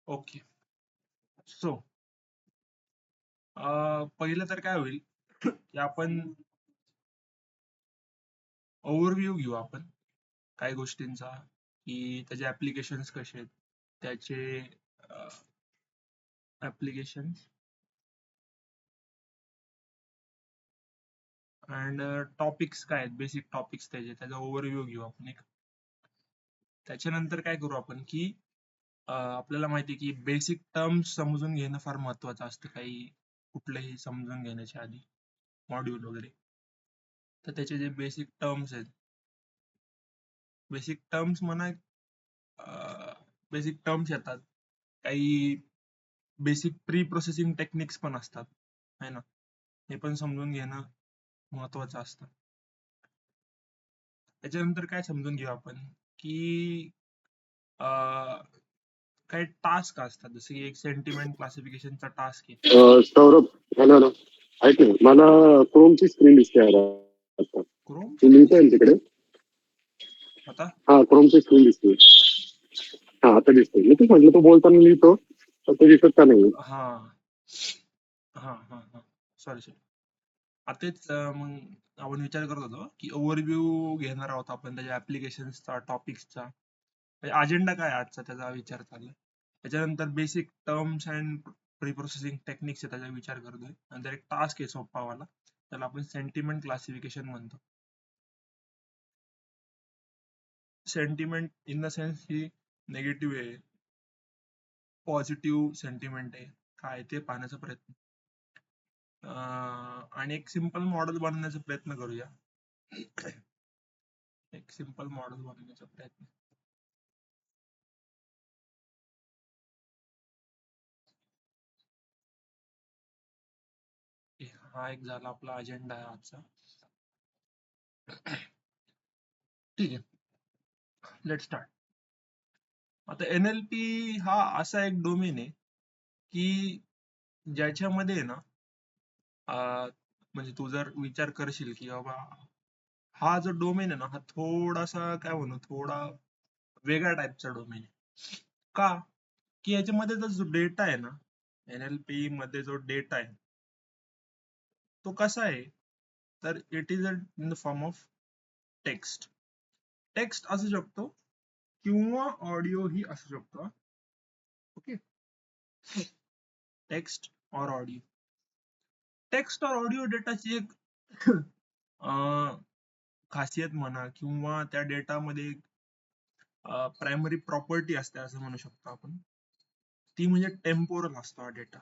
Okay. So पहिलं तर काय होईल की आपण ओव्हरव्ह्यू घेऊ आपण काही गोष्टींचा, की त्याचे ऍप्लिकेशन्स कसे आहेत, त्याचे ऍप्लिकेशन्स अँड टॉपिक्स काय आहेत, बेसिक टॉपिक्स त्याचा ओव्हरव्ह्यू घेऊ आपण एक. त्याच्यानंतर काय करू आपण की आपल्याला माहिती आहे की बेसिक टर्म्स समजून घेणं फार महत्वाचं असतं काही कुठलंही समजून घेण्याच्या आधी, मॉड्यूल वगैरे. तर त्याचे जे बेसिक टर्म्स आहेत, बेसिक टर्म्स म्हणा, बेसिक टर्म्स येतात, काही बेसिक प्री प्रोसेसिंग टेक्निक्स पण असतात, है ना. हे पण समजून घेणं महत्वाचं असतं. त्याच्यानंतर काय समजून घेऊ आपण की काही टास्क असतात, जसे की एक सेंटिमेंट क्लासिफिकेशनचा टास्क आहे. सौरभ, हॅलो हॅलो, ऐक ना, मला क्रोमची स्क्रीन दिसते यार आता. क्रोम तू लिहितोय तिकडे? आता हा, क्रोमची स्क्रीन दिसते. हा, आता दिसते. मी तू म्हटलं, तू बोलताना लिहितो तर ते दिसत का नाही? हा हा हा हा सॉरी सॉरी. आताच मग आपण विचार करत होतो की ओव्हरव्ह्यू घेणार आहोत आपण त्याच्या ऍप्लिकेशन्सचा, टॉपिक्सचा, अजेंडा काय आजचा त्याचा विचार चाललाय. त्याच्यानंतर basic terms and pre processing techniques त्याचा विचार करतोय. नंतर एक टास्क आहे सोपावाला, त्याला आपण सेंटिमेंट क्लासिफिकेशन म्हणतो. Sentiment in the sense he negative आहे, पॉझिटिव्ह सेंटिमेंट आहे, काय ते पाहण्याचा प्रयत्न. आणि एक सिंपल मॉडेल बनवण्याचा प्रयत्न करूया. एक सिंपल मॉडेल बनवण्याचा प्रयत्न. हा एक झाला आपला अजेंडा आहे आजचा. ठीक आहे, लेट स्टार्ट. आता NLP हा असा एक डोमेन आहे की ज्याच्यामध्ये ना म्हणजे तू जर विचार करशील की बाबा हा जो डोमेन आहे ना, हा थोडासा काय म्हणू, थोडा वेगळ्या टाईपचा डोमेन आहे. का की याच्यामध्ये जो डेटा आहे ना, NLP मध्ये जो डेटा आहे तो कसा आहे, तर it is in the form of text. Text असू शकतो किंवा ऑडिओ ही असू शकतो. ओके, टेक्स्ट और ऑडिओ. टेक्स्ट और ऑडिओ डेटाची एक खासियत म्हणा किंवा त्या डेटामध्ये प्रायमरी प्रॉपर्टी असते असं म्हणू शकतो आपण. ती म्हणजे टेम्पोरल असतो हा डेटा.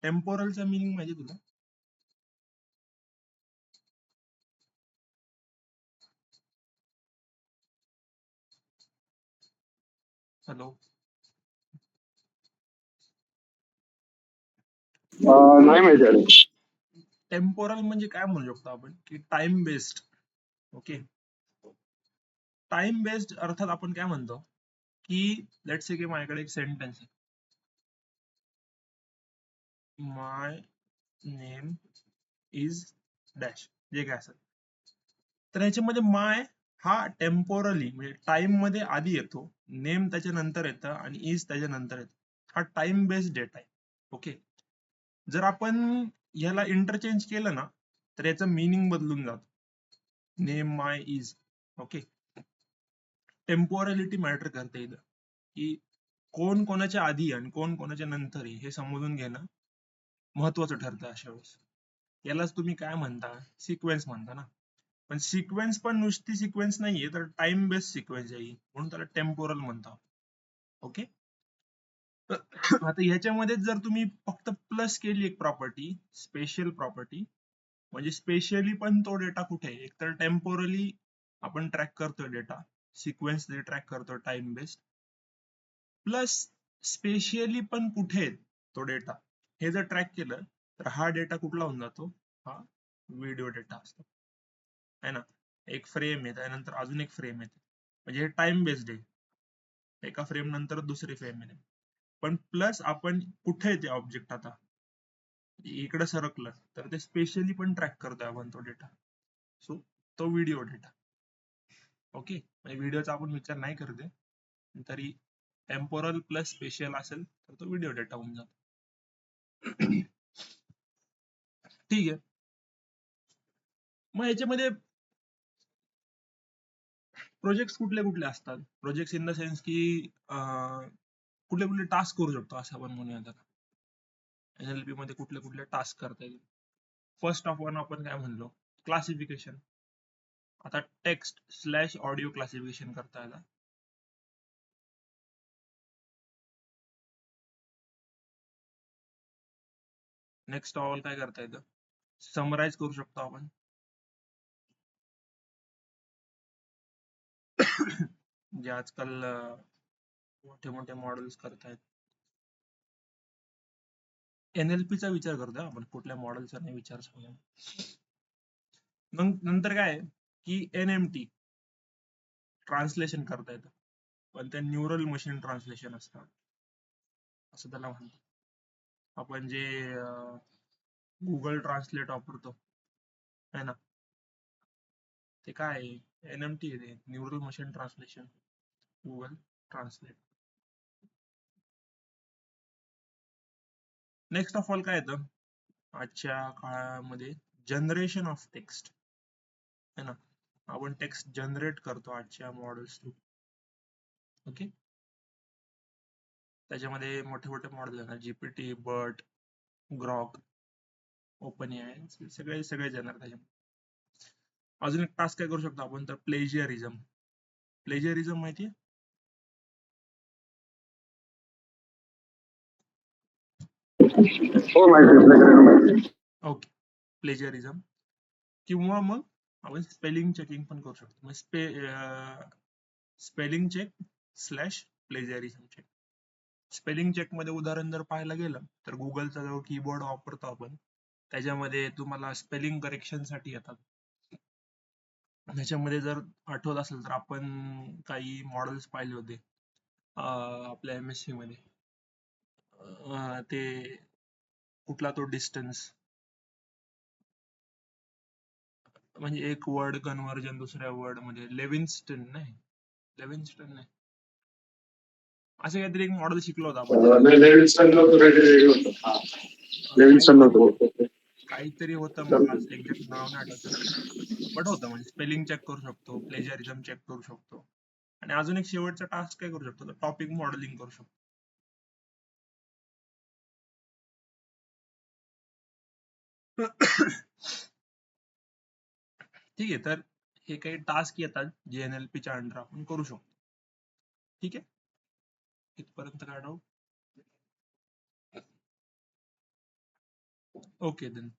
टेम्पोरलचा मिनिंग माहिती तुला? हॅलो, नाही माहिती अरे. टेम्पोरल म्हणजे काय म्हणू शकतो आपण की time based. Okay, time based अर्थात आपण काय म्हणतो की लेट्स से की माझ्याकडे एक सेंटेन्स आहे, माय नेम इज डॅश, जे काय असेल. तर याच्यामध्ये माय हा टेम्पोरली म्हणजे टाइम मध्ये आधी येतो, नेम त्याच्या नंतर येतं आणि इज त्याच्या नंतर येतं. हा टाइम बेस्ड डेटा आहे. ओके, जर आपण याला इंटरचेंज केलं ना तर याचं मिनिंग बदलून जातं, name my is. Okay, temporality matter करते इथं, की कोण कोणाच्या आधी आणि कोण कोणाच्या नंतर हे समजून घेणं महत्वाचं ठरतं अशा वेळेस. यालाच तुम्ही काय म्हणता, सिक्वेन्स म्हणता ना. पण सिक्वेन्स पण नुसती सिक्वेन्स नाहीये, तर टाइम बेस्ड सिक्वेन्स आहे म्हणून त्याला टेम्पोरल म्हणतात. ओके, आता ह्याच्यामध्ये जर तुम्ही फक्त प्लस केली एक प्रॉपर्टी, स्पेशल प्रॉपर्टी, म्हणजे स्पेशली पण तो डेटा कुठे आहे, एकतर टेम्पोरली आपण ट्रॅक करतोय डेटा, सिक्वेन्स ट्रॅक करतो टाइम बेस्ड, प्लस स्पेशली पण कुठे आहे तो डेटा हे जर ट्रॅक केलं तर हा डेटा कुठला होऊन जातो, हा व्हिडिओ डेटा असतो, है ना. एक फ्रेम आहे, त्यानंतर अजून एक फ्रेम येते, म्हणजे हे टाइम बेस्ड आहे, एका फ्रेम नंतर दुसरी फ्रेम येते. पण प्लस आपण कुठे आहे ते ऑब्जेक्ट आता इकडे सरकलं तर ते स्पेशली पण ट्रॅक करतोय आपण तो डेटा. सो तो व्हिडिओ डेटा. ओके, म्हणजे व्हिडिओचा आपण विचार नाही करते तरी टेम्पोरल प्लस स्पेशल असेल तर तो व्हिडिओ डेटा होऊन जातो. ठीक आहे. मग याच्यामध्ये प्रोजेक्ट कुठले कुठले असतात? प्रोजेक्ट इन द सेन्स की कुठले कुठले टास्क करू शकतो असं आपण म्हणूया त्याला. NLP मध्ये कुठले कुठले टास्क करता येईल. फर्स्ट ऑफ ऑल आपण काय म्हणलो, क्लासिफिकेशन. आता टेक्स्ट स्लॅश ऑडिओ क्लासिफिकेशन करता येईल. नेक्स्ट ऑल काय करता येतं, समराईज करू शकतो आपण. जे आजकाल मोठे मोठे मॉडेल्स करतायत. NLP चा विचार करतोय आपण, कुठल्या मॉडेलचा नाही विचार सांगू. नंतर काय आहे की NMT ट्रान्सलेशन करता येतं, पण ते न्यूरल मशीन ट्रान्सलेशन असतं असं त्याला म्हणतात. आपण जे गुगल ट्रान्सलेट वापरतो है ना, ते काय आहे, NMT आहे ते, neural machine translation, Google translate. Next of all काय येतं आजच्या काळामध्ये, जनरेशन ऑफ टेक्स्ट है ना. आपण टेक्स्ट जनरेट करतो आजच्या मॉडेल्स थ्रू. ओके. त्याच्यामध्ये मोठे मोठे मॉडेल आहेत, GPT, BERT, Grok, open AI, सगळे सगळे येणार त्याच्यामध्ये. अजून एक टास्क काय करू शकतो आपण, तर प्लेजिअरिझम. प्लेजिअरिझम माहितीये? हो माहिती. ओके. प्लेजिअरिझम किंवा मग आपण स्पेलिंग चेकिंग पण करू शकतो. Spelling check slash plagiarism check. Spelling check मध्ये उदाहरण जर पाहायला गेलं तर गुगलचा जो कीबोर्ड वापरतो आपण, त्याच्यामध्ये तुम्हाला स्पेलिंग करेक्शन साठी येतात. त्याच्यामध्ये जर आठवत असेल तर आपण काही मॉडेल्स पाहिले होते आपल्या MSc मध्ये. ते कुठला तो डिस्टन्स, म्हणजे एक वर्ड कन्व्हर्जन दुसऱ्या वर्ड मध्ये, लेविन्स्टन नाही, असं काहीतरी एक मॉडेल शिकलो होतो आपण. काहीतरी होतं, मला एक्झॅक्ट नाव नाही आठवत त्याचं, बट होतं म्हणजे स्पेलिंग चेक करू शकतो, प्लेजरिझम चेक करू शकतो, आणि अजून एक शेवटचा टास्क काय करू शकतो, टॉपिक मॉडेलिंग करू शकतो. ठीक आहे. तर हे काही टास्क येतात जे NLP च्या अंडर आपण करू शकतो. ठीक आहे, इथपर्यंत काय डाऊट? Okay then.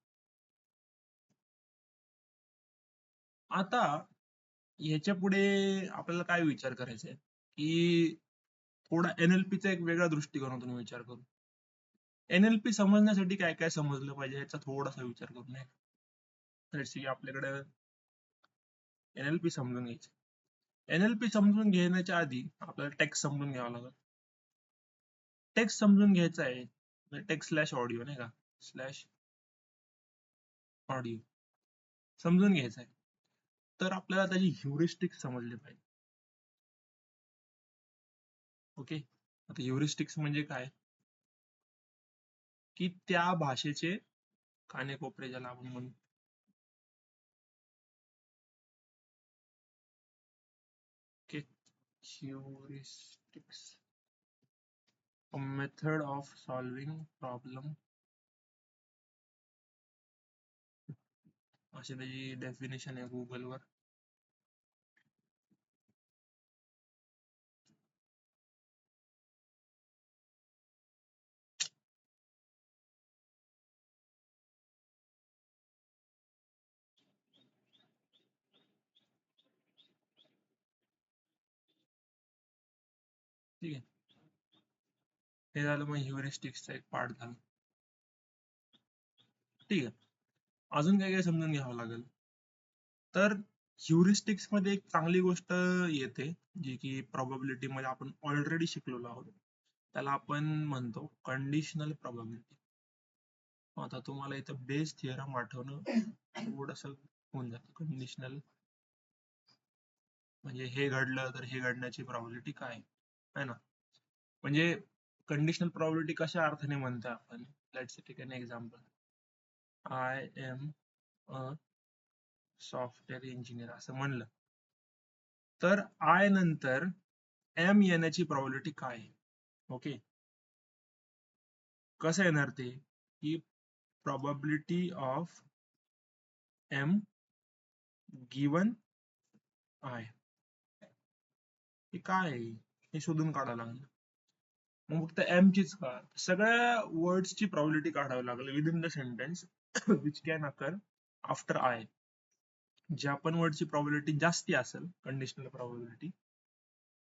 आता याच्या पुढे आपल्याला काय विचार करायचा आहे की थोडा NLP चा एक वेगळा दृष्टिकोनातून विचार करू. NLP समजण्यासाठी काय काय समजलं पाहिजे याचा थोडासा विचार करू नये. तर आपल्याकडे NLP समजून घ्यायचं. NLP समजून घेण्याच्या आधी आपल्याला टेक्स्ट समजून घ्यावा लागेल. टेक्स्ट समजून घ्यायचा आहे, टेक्स्ट स्लॅश ऑडिओ नाही का, स्लॅश ऑडिओ समजून घ्यायचा आहे, तर आपल्याला त्याची ह्युरिस्टिक्स समजले पाहिजे. ओके. आता ह्युरिस्टिक्स म्हणजे काय, की त्या भाषेचे कानेकोपरे ज्याला आपण म्हणू. Okay. Heuristics, a method of solving problem, अशी त्याची डेफिनेशन आहे गुगल वर. ठीक आहे, हे झालं मग ह्युरिस्टिक्सचा एक पार्ट झाला. ठीक आहे, अजून काय काय समजून घ्यावं लागेल. तर ह्युरिस्टिक्स मध्ये एक चांगली गोष्ट येते, जी की प्रोबॅबिलिटी मध्ये आपण ऑलरेडी शिकलेलो आहोत. त्याला आपण म्हणतो कंडिशनल प्रोबॅबिलिटी. आता तुम्हाला इथं बेस थिअरम आठवणं थोडस होऊन जातं. कंडिशनल म्हणजे हे घडलं तर हे घडण्याची प्रोबॅबिलिटी काय आहे ना. म्हणजे कंडिशनल प्रॉबिलिटी कशा अर्थाने म्हणतो आपण, let's take an example. I am a software engineer असं म्हणलं तर आय नंतर एम येण्याची प्रॉबिलिटी काय आहे? ओके, कसं येणार ते की probability of m given i हे काय आहे हे शोधून काढावं लागलं. मग फक्त m चीच का, सगळ्या वर्ड्सची प्रॉबिलिटी काढावी लागली within the sentence which can occur after i. ज्या पण वर्डची प्रॉबिलिटी जास्ती असेल कंडिशनल प्रॉबिलिटी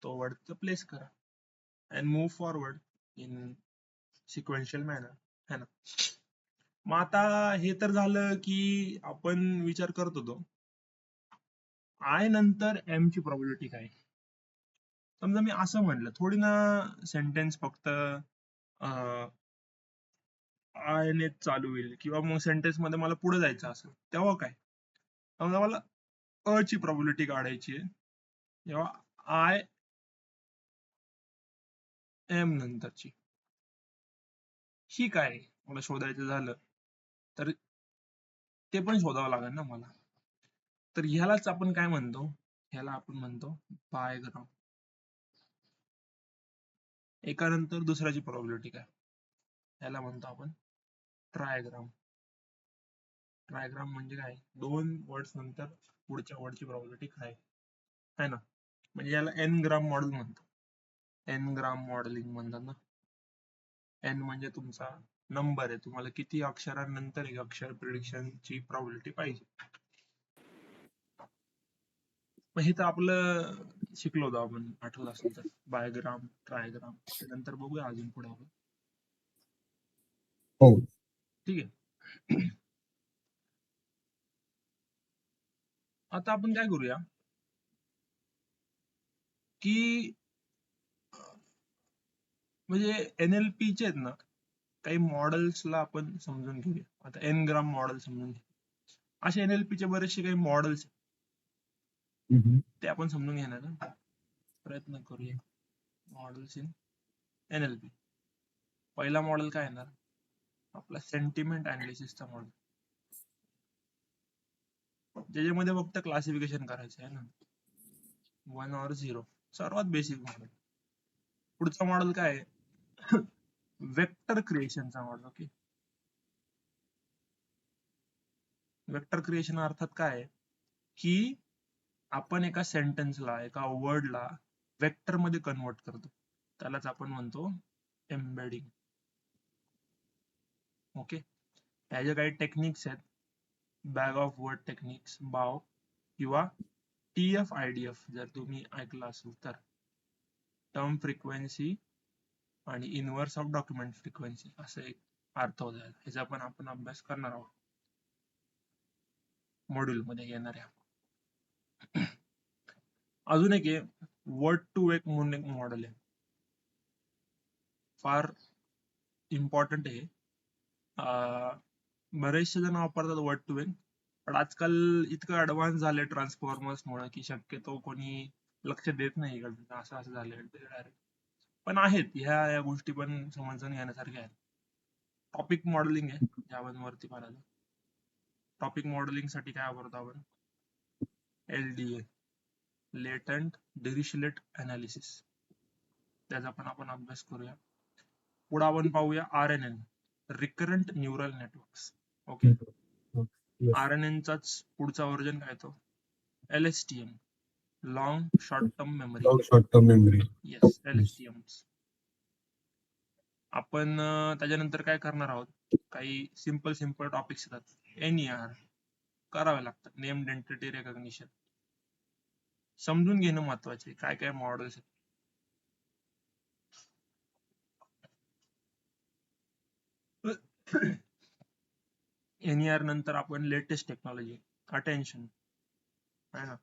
तो वर्ड प्लेस करा and move forward in sequential manner, है ना. मग आता हे तर झालं की आपण विचार करत होतो आय नंतर एम ची प्रॉबिलिटी काय. समजा मी असं म्हणलं थोडी ना सेंटेन्स फक्त आय ने चालू होईल किंवा मग सेंटेन्स मध्ये मला पुढे जायचं असेल तेव्हा काय. समजा मला अ ची प्रॉबिलिटी काढायची आहे तेव्हा आय एम नंतरची ही काय मला शोधायचं झालं तर ते पण शोधावं लागेल ना मला. तर ह्यालाच आपण काय म्हणतो, ह्याला आपण म्हणतो बायग्राम. एका नंतर दुसऱ्याची प्रॉबिलिटी काय ह्याला म्हणतो आपण ट्रायग्राम. ट्रायग्राम म्हणजे काय, दोन वर्ड्स नंतर पुढच्या वर्डची प्रॉबिलिटी काय आहे ना. म्हणजे याला एन ग्राम मॉडेल म्हणतो, एन ग्राम मॉडेलिंग म्हणतात ना. एन म्हणजे तुमचा नंबर आहे, तुम्हाला किती अक्षरांनंतर एक अक्षर प्रिडिक्शनची प्रॉबिलिटी पाहिजे. मग हे तर आपलं शिकलो होतो आपण, आठवत असेल तर बायोग्राम ट्रायग्राम, त्यानंतर बघूया अजून पुढे आपण. हो. ठीक आहे. आता आपण काय करूया की म्हणजे NLP चे आहेत ना काही मॉडेल्सला आपण समजून घेऊया. आता एन ग्राम मॉडेल समजून घेऊ, असे NLP चे बरेचसे काही मॉडेल्स ते आपण समजून घेण्याचा प्रयत्न करूया. Models in NLP. पहिला मॉडेल काय येणार आपला सेंटिमेंट अनालिसिसचा मॉडेल, ज्याच्यामध्ये फक्त क्लासिफिकेशन करायचं आहे ना, 1 और 0, सर्वात बेसिक मॉडेल. पुढचा मॉडेल काय आहे वेक्टर क्रिएशनचा मॉडेल. ओके, वेक्टर क्रिएशन अर्थात काय आहे की आपण एका सेंटेन्सला एका वर्डला वेक्टर मध्ये कन्वर्ट करतो, त्यालाच आपण म्हणतो एम्बेडिंग. ओके, ह्याचे काही टेक्निक्स आहेत, बॅग ऑफ वर्ड टेक्निक्स, बाव किंवा TF-IDF जर तुम्ही ऐकलं असेल तर, टर्म फ्रिक्वेन्सी आणि इनव्हर्स ऑफ डॉक्युमेंट फ्रिक्वेन्सी असं एक अर्थ होता. ह्याचा पण आपण अभ्यास करणार आहोत मॉड्यूल मध्ये येणाऱ्या. अजून एक आहे वर्ड टू वेक म्हणून एक मॉडेल आहे, फार इम्पॉर्टंट आहे. बरेचसे जण वापरतात वर्ड टू वेक, पण आजकाल इतकं ऍडव्हान्स झाले ट्रान्सफॉर्मर्स मुळे की शक्यतो कोणी लक्ष देत नाही इकडे, असं असं झालंय डायरेक्ट. पण आहेत ह्या गोष्टी पण समजून घेण्यासारख्या आहेत. टॉपिक मॉडेलिंग आहे जे आपण वरती पाहिलं. टॉपिक मॉडेलिंग साठी काय वापरतो आपण, LDA, लेटंट डिरिचलेट अनालिसिस, त्याचा पण आपण अभ्यास करूया. पुढे आपण पाहूया RNN, recurrent neural networks. Okay, RNN चाच पुढचा व्हर्जन काय तो LSTM, long short term memory. Yes, LSTM. आपण त्याच्यानंतर काय करणार आहोत, काही सिंपल टॉपिक्स येतात, NER करावे लागतात, नेम्ड एंटिटी रेकग्निशन. समजून घेणं महत्वाचे, काय काय मॉडेल्स आहेत. NER नंतर आपण लेटेस्ट टेक्नॉलॉजी, अटेन्शन आहे ना,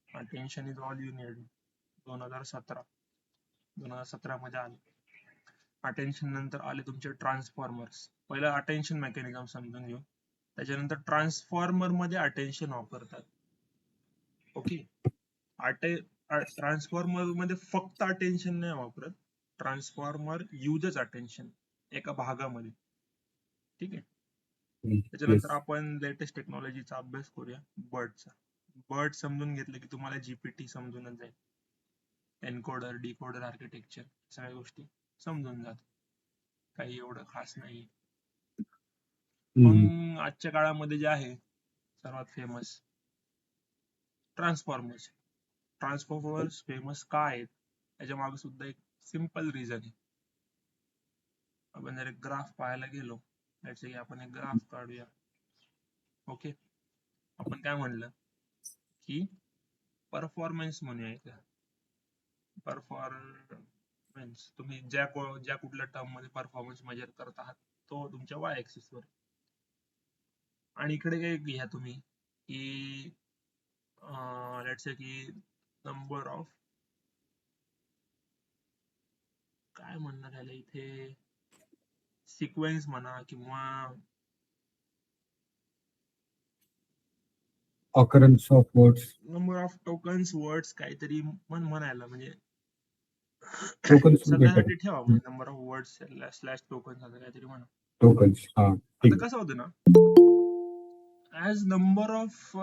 attention is all you need, 2017 मध्ये आले. अटेन्शन नंतर आले तुमचे ट्रान्सफॉर्मर्स. पहिला अटेन्शन मेकॅनिझम समजून घेऊ, त्याच्यानंतर ट्रान्सफॉर्मर मध्ये अटेन्शन वापरतात. ओके, ट्रान्सफॉर्मर मध्ये फक्त अटेन्शन नाही वापरत, ट्रान्सफॉर्मर युजेस अटेन्शन एका भागामध्ये. ठीक आहे. येस. त्याच्यानंतर आपण लेटेस्ट टेक्नॉलॉजीचा अभ्यास करूया, बर्डचा. बर्ड समजून घेतलं की तुम्हाला जीपीटी समजूनच जाईल. एनकोडर डिकोडर आर्किटेक्चर सगळ्या गोष्टी समजून जात, काही एवढं खास नाही. पण आजच्या काळामध्ये जे आहे सर्वात फेमस ट्रान्सफॉर्मर्स. ट्रान्सफॉर्मर्स फेमस का आहेत त्याच्या मागे सुद्धा एक सिंपल रिझन आहे. आपण जर एक ग्राफ पाहायला गेलो, की आपण एक ग्राफ काढूया. ओके, आपण काय म्हणलं की परफॉर्मन्स म्हणूया इथं. परफॉर्मन्स तुम्ही ज्या कुठल्या टर्म मध्ये परफॉर्मन्स मेजर करत आहात तो तुमच्या वाय ऍक्सिस वर. आणि इकडे काय घ्या तुम्ही की लेट्स से की नंबर ऑफ, काय म्हणणार याला इथे, सिक्वेन्स म्हणा किंवा occurrence of words, number of tokens words काहीतरी म्हणायला म्हणजे टोकन्स सगळ्यासाठी ठेवा, म्हणजे number of words slash tokens असं काहीतरी म्हणा. टोकन्स. हा, आता कसं होतं ना, ऍज नंबर ऑफ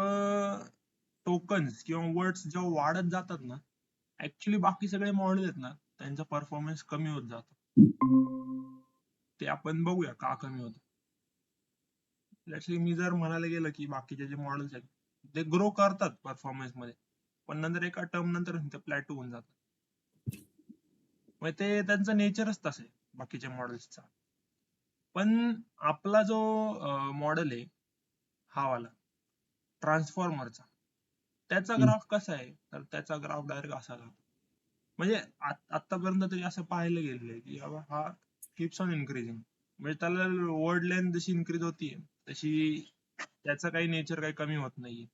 टोकन्स किंवा वर्ड्स जेव्हा वाढत जातात ना, ऍक्च्युली बाकी सगळे मॉडेल आहेत ना त्यांचा परफॉर्मन्स कमी होत जातो. ते आपण बघूया का कमी होतं. मी जर म्हणायला गेलं की बाकीचे जे मॉडेल्स आहेत ते ग्रो करतात परफॉर्मन्स मध्ये, पण नंतर एका टर्म नंतर ते प्लॅटो होऊन जातात. मग ते त्यांचं नेचरच तसं आहे बाकीच्या मॉडेल्सचा. पण आपला जो मॉडेल आहे हा वाला ट्रान्सफॉर्मरचा, त्याचा ग्राफ कसा आहे तर त्याचा ग्राफ डायरेक्ट असा राहतो. म्हणजे आतापर्यंत तरी असं पाहायला गेलेलं आहे की हा किप्स ऑन इन्क्रीजिंग. म्हणजे त्याला वर्ड लेंथ जशी इन्क्रीज होतीये तशी त्याचं काही नेचर काही कमी होत नाहीये.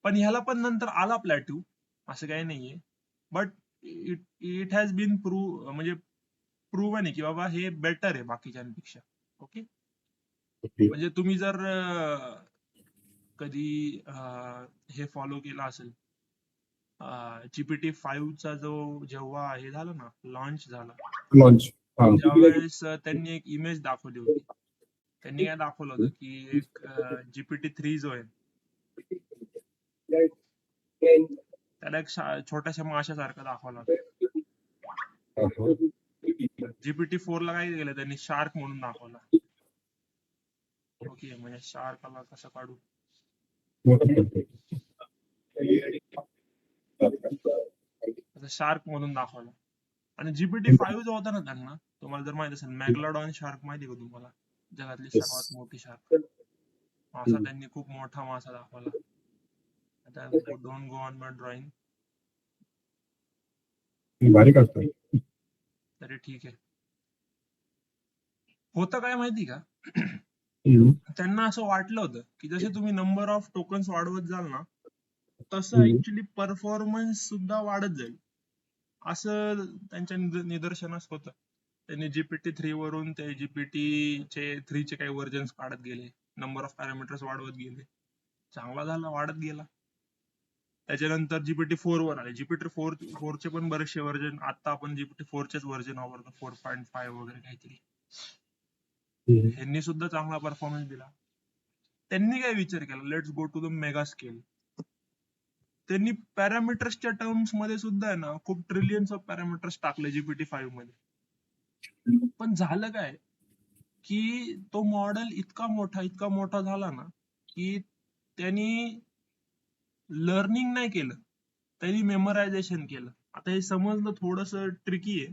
पण ह्याला पण नंतर आला प्लॅट्यू, असं काही नाहीये. बट इट हॅज बीन म्हणजे प्रूव्हन आहे की बाबा हे बेटर आहे बाकीच्यांपेक्षा. ओके, म्हणजे तुम्ही जर कधी हे फॉलो केलं असेल, GPT-5 चा जो जेव्हा हे झालं ना, लॉन्च झाला, त्यावेळेस त्यांनी एक इमेज दाखवली होती. त्यांनी काय दाखवलं होतं की एक GPT-3 जो आहे त्याला एक छोट्याशा माशासारखा दाखवला होता. GPT-4 ला काय केलं त्यांनी, शार्क म्हणून दाखवला. ओके, म्हणजे शार्कला कसं काढू, शार्क म्हणून दाखवला. आणि GPT-5 जो होता ना त्यांना, तुम्हाला जर माहित असेल मॅगलॉडॉन शार्क माहिती का तुम्हाला, जगातली सर्वात मोठी शार्क, असा त्यांनी खूप मोठा मासा दाखवला. आता don't go on my drawing, भारी काढतो तरी ठीक आहे. होतं काय माहिती का, त्यांना असं वाटलं होतं की जसे तुम्ही नंबर ऑफ टोकन्स वाढवत जाल ना तसं ऍक्च्युली परफॉर्मन्स सुद्धा वाढत जाईल, असं त्यांच्या निदर्शनास होतं. त्यांनी GPT-3 वरून ते GPT-3 चे काही व्हर्जन्स काढत गेले, नंबर ऑफ पॅरामीटर्स वाढवत गेले, चांगला झाला, वाढत गेला. त्याच्यानंतर GPT-4 वर आले. GPT-4 चे पण बरेचसे व्हर्जन, आता आपण GPT-4 चेच व्हर्जन वापरतो, 4.5 वगैरे काहीतरी. ह्यांनी सुद्धा चांगला परफॉर्मन्स दिला. त्यांनी काय विचार केला, let's go to the mega scale. त्यांनी पॅरामीटर्सच्या टर्म्स मध्ये सुद्धा आहे ना खूप ट्रिलियन्स ऑफ पॅरामीटर्स टाकले GPT-5 मध्ये. पण झालं काय की तो मॉडेल इतका मोठा झाला ना की त्यांनी लर्निंग नाही केलं, त्यांनी मेमोरायझेशन केलं. आता हे समजणं थोडस ट्रिकी आहे.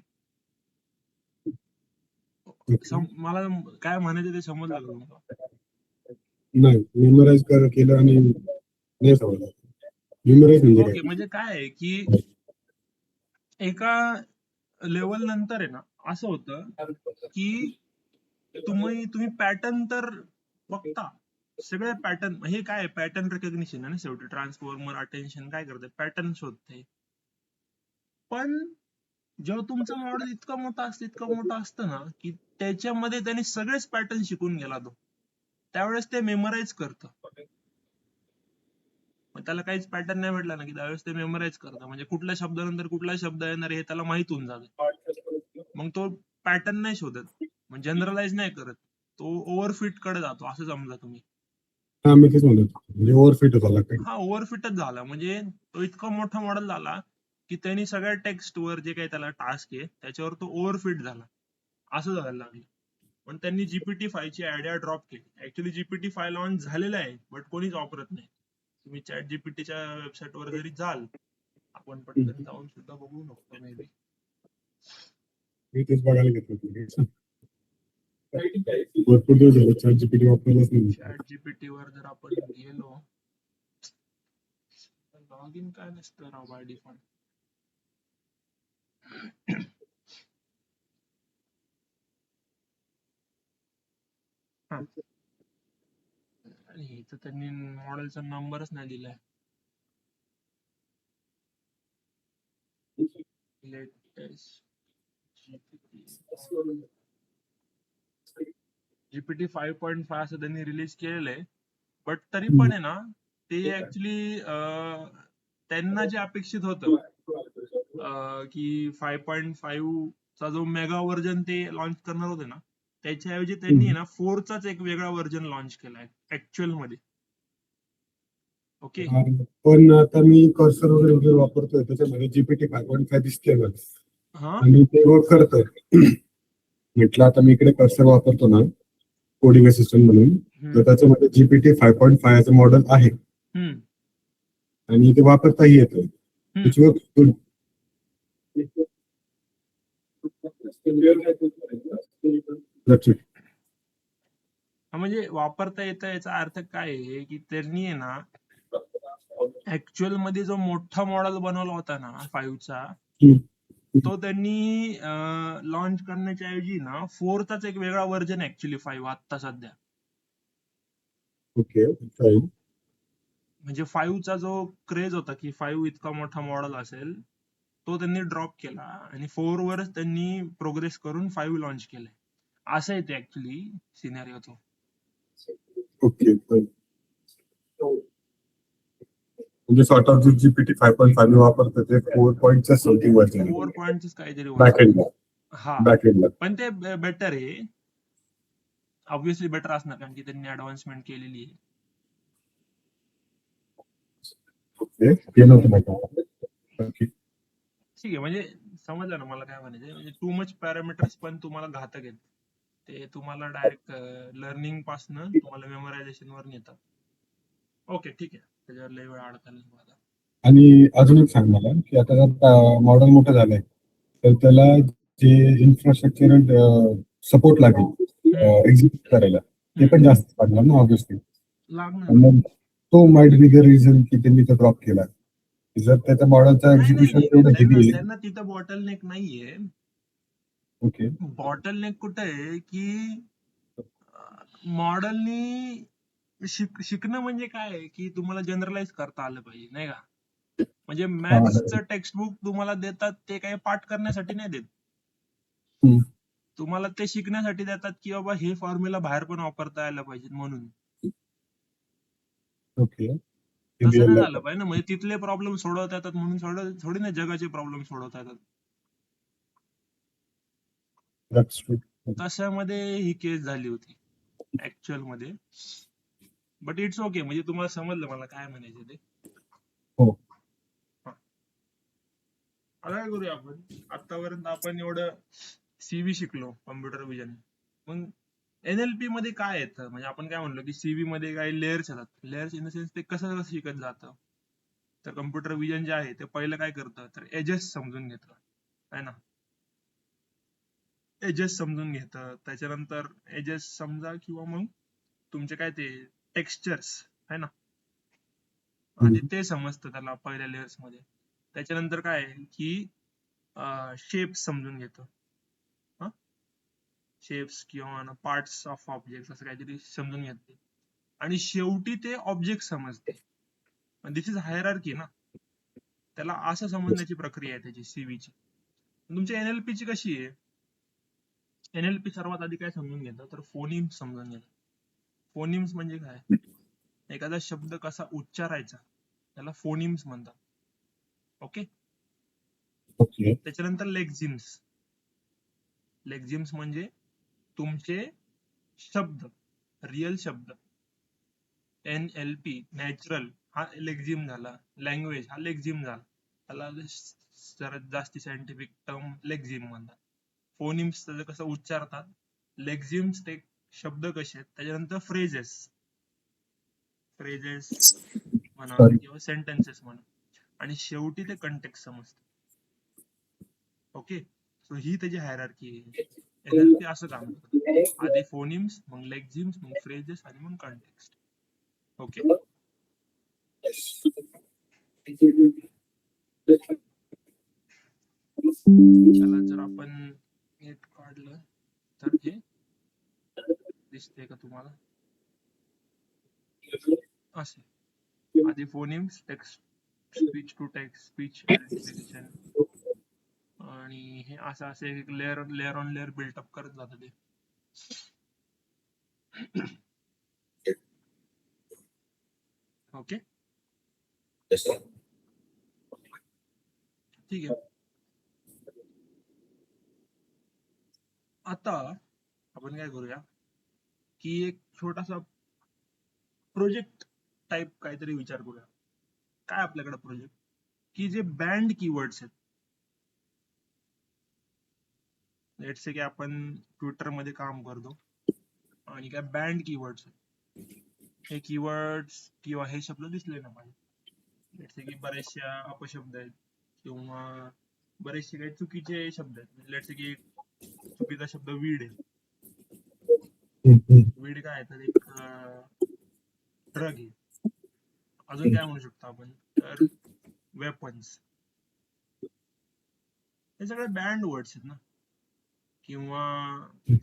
मला काय म्हणायचं ते समजलं का तुम्हाला? नाही, मेमोराइज केलं आणि नाही समजलं. मेमोराइज ओके, म्हणजे काय आहे की एका लेवल नंतर आहे ना असं होतं की तुम्ही पॅटर्न तर बघता, सगळे पॅटर्न, हे काय पॅटर्न रेकग्निशन आहे ना शेवटी. ट्रान्सफॉर्मर अटेन्शन काय करते, पॅटर्न शोधते. पण जेव्हा तुमचं मॉडेल इतकं मोठं असतं ना की त्याच्यामध्ये त्यांनी सगळेच पॅटर्न शिकून गेला तो, त्यावेळेस ते मेमोराइज करतं. मग त्याला काहीच पॅटर्न नाही भेटला ना की त्यावेळेस ते मेमोराइज करतं, म्हणजे कुठल्या शब्दानंतर कुठला शब्द येणार हे त्याला माहित होऊन जातं. मग तो पॅटर्न नाही शोधत, मग जनरलाइज नाही करत, तो ओव्हरफिट कडे जातो असं समजा तुम्ही. हा मी तेच म्हणतो, म्हणजे ओव्हरफिट झाला काही. हा ओव्हरफिटच झाला, म्हणजे तो इतका मोठा मॉडेल झाला की त्यांनी सगळ्या टेक्स्टवर जे काही त्याला टास्क आहे त्याच्यावर तो ओव्हरफिट झाला, असं झालं लागलं. पण त्यांनी GPT-5 ची आयडिया ड्रॉप केली. ऍक्च्युली GPT-5 लॉन्च झालेला आहे बट कोणीच वापरत नाही. तुम्ही चॅट जीपीटीच्या वेबसाईट वर जरी जाल, आपण पटकन जाऊन सुद्धा बघू शकतो मे बी. मी तेच बघायला घेतलं. भरपूर दिवस झाले चॅट जीपीटी वापरलंच नाही. चॅट जीपीटी वर जर आपण गेलो, लॉग इन काय नसतं राव बाय डिफॉल्ट. आणि इथं त्यांनी मॉडेलचा नंबरच नाही दिलाय. लेटेस्ट GPT 5.5 असं त्यांनी रिलीज केलेलं आहे, बट तरी पण आहे ना, ते ऍक्च्युली त्यांना जे अपेक्षित होतं की 5.5 चा जो मेगा व्हर्जन ते लॉन्च करणार होते ना, त्याच्याऐवजी त्यांनी आहे ना 4 चाच एक वेगळा व्हर्जन लॉन्च केलाय ऍक्च्युअल मध्ये. ओके. पण आता मी कर्सर वगैरे वापरतोय त्याच्यामध्ये जीपीटी 5.5 दिसते ना, हा आणि ते वर्क करतोय. म्हटलं आता मी इकडे कर्सर वापरतो ना कोडिंग असिस्टंट म्हणून, तर त्याच्यामध्ये जीपीटी 5.5 चं मॉडेल आहे आणि ते वापरताही येतं. म्हणजे वापरता येतं याचा अर्थ काय आहे की त्यांनी आहे ना ऍक्च्युअल मध्ये जो मोठा मॉडेल बनवला होता ना 5 चा, तो त्यांनी लॉन्च करण्याच्या ऐवजी ना 4 चाच एक वेगळा व्हर्जन ऍक्च्युली 5 आता सध्या. ओके, म्हणजे 5 चा जो क्रेज होता की 5 इतका मोठा मॉडेल असेल, तो त्यांनी ड्रॉप केला आणि 4 वरच त्यांनी प्रोग्रेस करून 5 लॉन्च केलंय. असं आहे ते ऍक्च्युली सिनारिओ तो. ओके. म्हणजे सॉर्ट ऑफ जीपीटी 5.5 वापरतो ते 4 समथिंग व्हर्जन 4 काहीतरी बॅकएंडला. हा, बॅकएंडला पण ते बेटर आहे, ऑब्विसली बेटर असणार कारण की त्यांनी ऍडव्हान्समेंट केलेली आहे. ओके, ते नव्हतं माहिती. ठीक आहे, म्हणजे समजलं ना मला काय म्हणायचं. म्हणजे टू मच पॅरामीटर्स पण तुम्हाला घातक आहेत, ते तुम्हाला डायरेक्ट लर्निंग पासनं तुम्हाला मेमोरायझेशन वर नेतात. ओके ठीक आहे, त्याच्यावर लय वेळ अडकल मला. आणि अजून एक सांग मला की आता जर मॉडेल मोठं झालंय तर त्याला जे इन्फ्रास्ट्रक्चर सपोर्ट लागेल एक्झिक्यूट करायला ते पण जास्त पडणार ना ऑब्व्हियसली. लागणार. तो माइट बी द रिझन की त्यांनी तो ड्रॉप केला. जर त्याच्या मॉडेलचा नाही नाही एक्झिक्युशन नाही, एवढं हेवी आहे. त्यांना तिथं बॉटलनेक नाहीये. ओके, बॉटलनेक कुठं आहे की मॉडेलनी शिकणं म्हणजे काय आहे की तुम्हाला जनरलाइज करता आलं पाहिजे, नाही का. म्हणजे मॅथ्सचं टेक्स्टबुक तुम्हाला देतात ते काही पाठ करण्यासाठी नाही देत, तुम्हाला ते शिकण्यासाठी देतात की बाबा हे फॉर्म्युला बाहेर पण वापरता यायला पाहिजे म्हणून. ओके. तसं नाही झालं पाहिजे ना, म्हणजे तिथले प्रॉब्लेम सोडवता येतात म्हणून थोडी ना जगाचे प्रॉब्लेम सोडवता येतात. तशामध्ये ही केस झाली होती ऍक्च्युअल मध्ये. बट इट्स ओके, म्हणजे तुम्हाला समजलं मला काय म्हणायचं ते. हो. आता काय करूया आपण, आतापर्यंत आपण एवढं सीव्ही शिकलो कम्प्युटर विजन, मग एनएलपी मध्ये काय येतं. म्हणजे आपण काय म्हणलो की सीव्ही मध्ये काही लेअर्स येतात, लेअर्स इन द सेन्स ते कसं शिकत जातं. तर कम्प्युटर विजन जे आहे ते पहिलं काय करतं तर एजेस समजून घेतं, है ना. एजेस समजून घेतं, त्याच्यानंतर एजेस समजा किंवा मग तुमचे काय ते टेक्स्चर्स आहे ना, आधी ते समजतं त्याला पहिल्या लेअर्स मध्ये. त्याच्यानंतर काय की शेप्स समजून घेतो, शेप्स किंवा पार्ट्स ऑफ ऑब्जेक्ट असं काहीतरी समजून घेते, आणि शेवटी ते ऑब्जेक्ट समजते. दिस इज हायरार्की ना, त्याला असं समजण्याची प्रक्रिया आहे त्याची सीव्हीची. तुमच्या एनएलपी ची कशी आहे, एनएलपी सर्वात आधी काय समजून घेतं तर फोनिम्स समजून घेतं. फोनिम्स म्हणजे काय, एखादा शब्द कसा उच्चारायचा त्याला फोनिम्स म्हणतात. ओके. ओके. त्याच्यानंतर लेक्झिम्स, लेक्झिम्स म्हणजे तुमचे शब्द, रिअल शब्द. NLP नॅचरल हा लेक्झिम झाला, लँग्वेज हा लेक्झिम झाला, त्याला जरा जास्ती सायंटिफिक टर्म लेक्झिम म्हणतात. फोनिम्स त्याचं कसं उच्चारतात, लेक्झिम्स ते शब्द कसे आहेत, त्याच्यानंतर फ्रेजेस फ्रेजेस म्हणा Sorry. किंवा सेंटेन्सेस म्हणा, आणि शेवटी ते कंटेक्स्ट समजतं. ओके, सो ही त्याची हायरार्की आहे. NLP असं काम करतं, आधी फोनिम्स, मग लेक्झिम्स, मग फ्रेजेस आणि मग कंटेक्स्ट. ओके, त्याला जर आपण नीट काढलं तर हे दिसते का तुम्हाला? असे आधी phonemes, text, speech to text, speech identification, आणि हे असं असं एक लेअर ऑन लेअर बिल्टअप करत जातं ते. ओके, ठीक आहे. आता आपण काय करूया की एक छोटासा प्रोजेक्ट टाइप काहीतरी विचार करूया. काय आपल्याकडे प्रोजेक्ट की जे बँड कीवर्ड्स आहेत. लेट्स से की आपण ट्विटर मध्ये काम करतो आणि काय बँड कीवर्ड्स आहेत. हे कीवर्ड्स किंवा हे शब्द दिसले ना पाहिजे. लेट्स से की बरेचशा अपशब्द आहेत किंवा बरेचसे काही चुकीचे शब्द आहेत. लेट्स से की चुकीचा शब्द वीड आहे. वीड काय आहे तर एक ड्रग आहे. अजून काय म्हणू शकतो आपण तर वेपन्स. हे सगळे बँड वर्ड्स आहेत ना. किंवा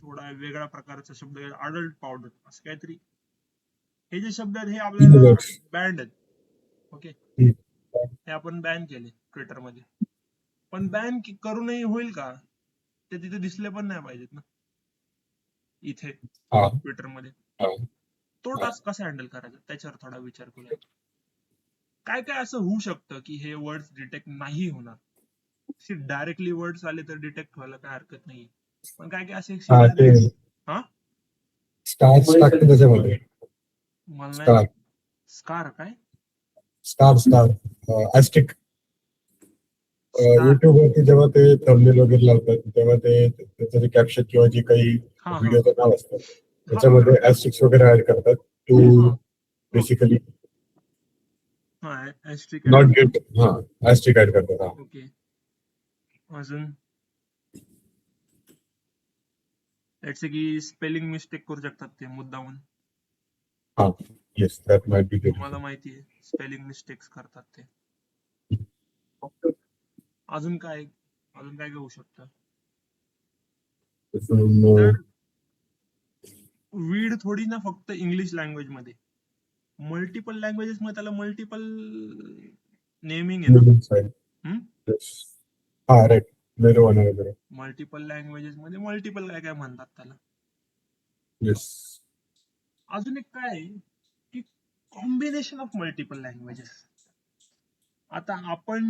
थोडा वेगळ्या प्रकारचा शब्द अडल्ट पावडर असं काहीतरी. हे जे शब्द आहेत हे आपल्याला बँड आहेत. ओके, हे आपण बॅन केले ट्विटर मध्ये. पण बॅन करूनही होईल का? ते तिथे दिसले पण नाही पाहिजेत ना इथे ट्विटर मध्ये. तो टास्क कसा हँडल करायचा त्याच्यावर थोडा विचार करूया. काय काय असं होऊ शकतं की हे वर्ड्स डिटेक्ट नाही होणार. डायरेक्टली वर्ड्स आले तर डिटेक्ट व्हायला काय हरकत नाही, पण काय काय असे हा स्टार्स टाकते त्याच्यामध्ये. मला स्टार नाही. स्कार काय? स्टार ऍस्टिक. स्टार. युट्यूब वरती जेव्हा ते थंबनेल वगैरे लावतात तेव्हा ते त्याचं जे कॅप्शन किंवा जे काही हा हा व्हिडिओचं नाव असतं हा त्याच्यामध्ये ऍस्टिक्स वगैरे ऍड करतात टू हा बेसिकली हा ऍस्ट्रिक नॉट गेट. ऍस्टिक ऍड करतात. ओके, अजून लेट्स से की स्पेलिंग मिस्टेक करू शकतात ते मुद्दामून. येस, दॅट माइट बी तुम्हाला माहिती आहे स्पेलिंग मिस्टेक्स करतात ते. अजून काय होऊ शकतं तर वीड थोडी ना फक्त इंग्लिश लँग्वेज मध्ये, मल्टिपल लँग्वेजेस मध्ये त्याला मल्टिपल नेमिंग आहे ना. राईट. मल्टिपल लँग्वेजेस मध्ये मल्टिपल काय काय म्हणतात त्याला. येस. अजून एक काय आहे की कॉम्बिनेशन ऑफ मल्टिपल लँग्वेजेस. आता आपण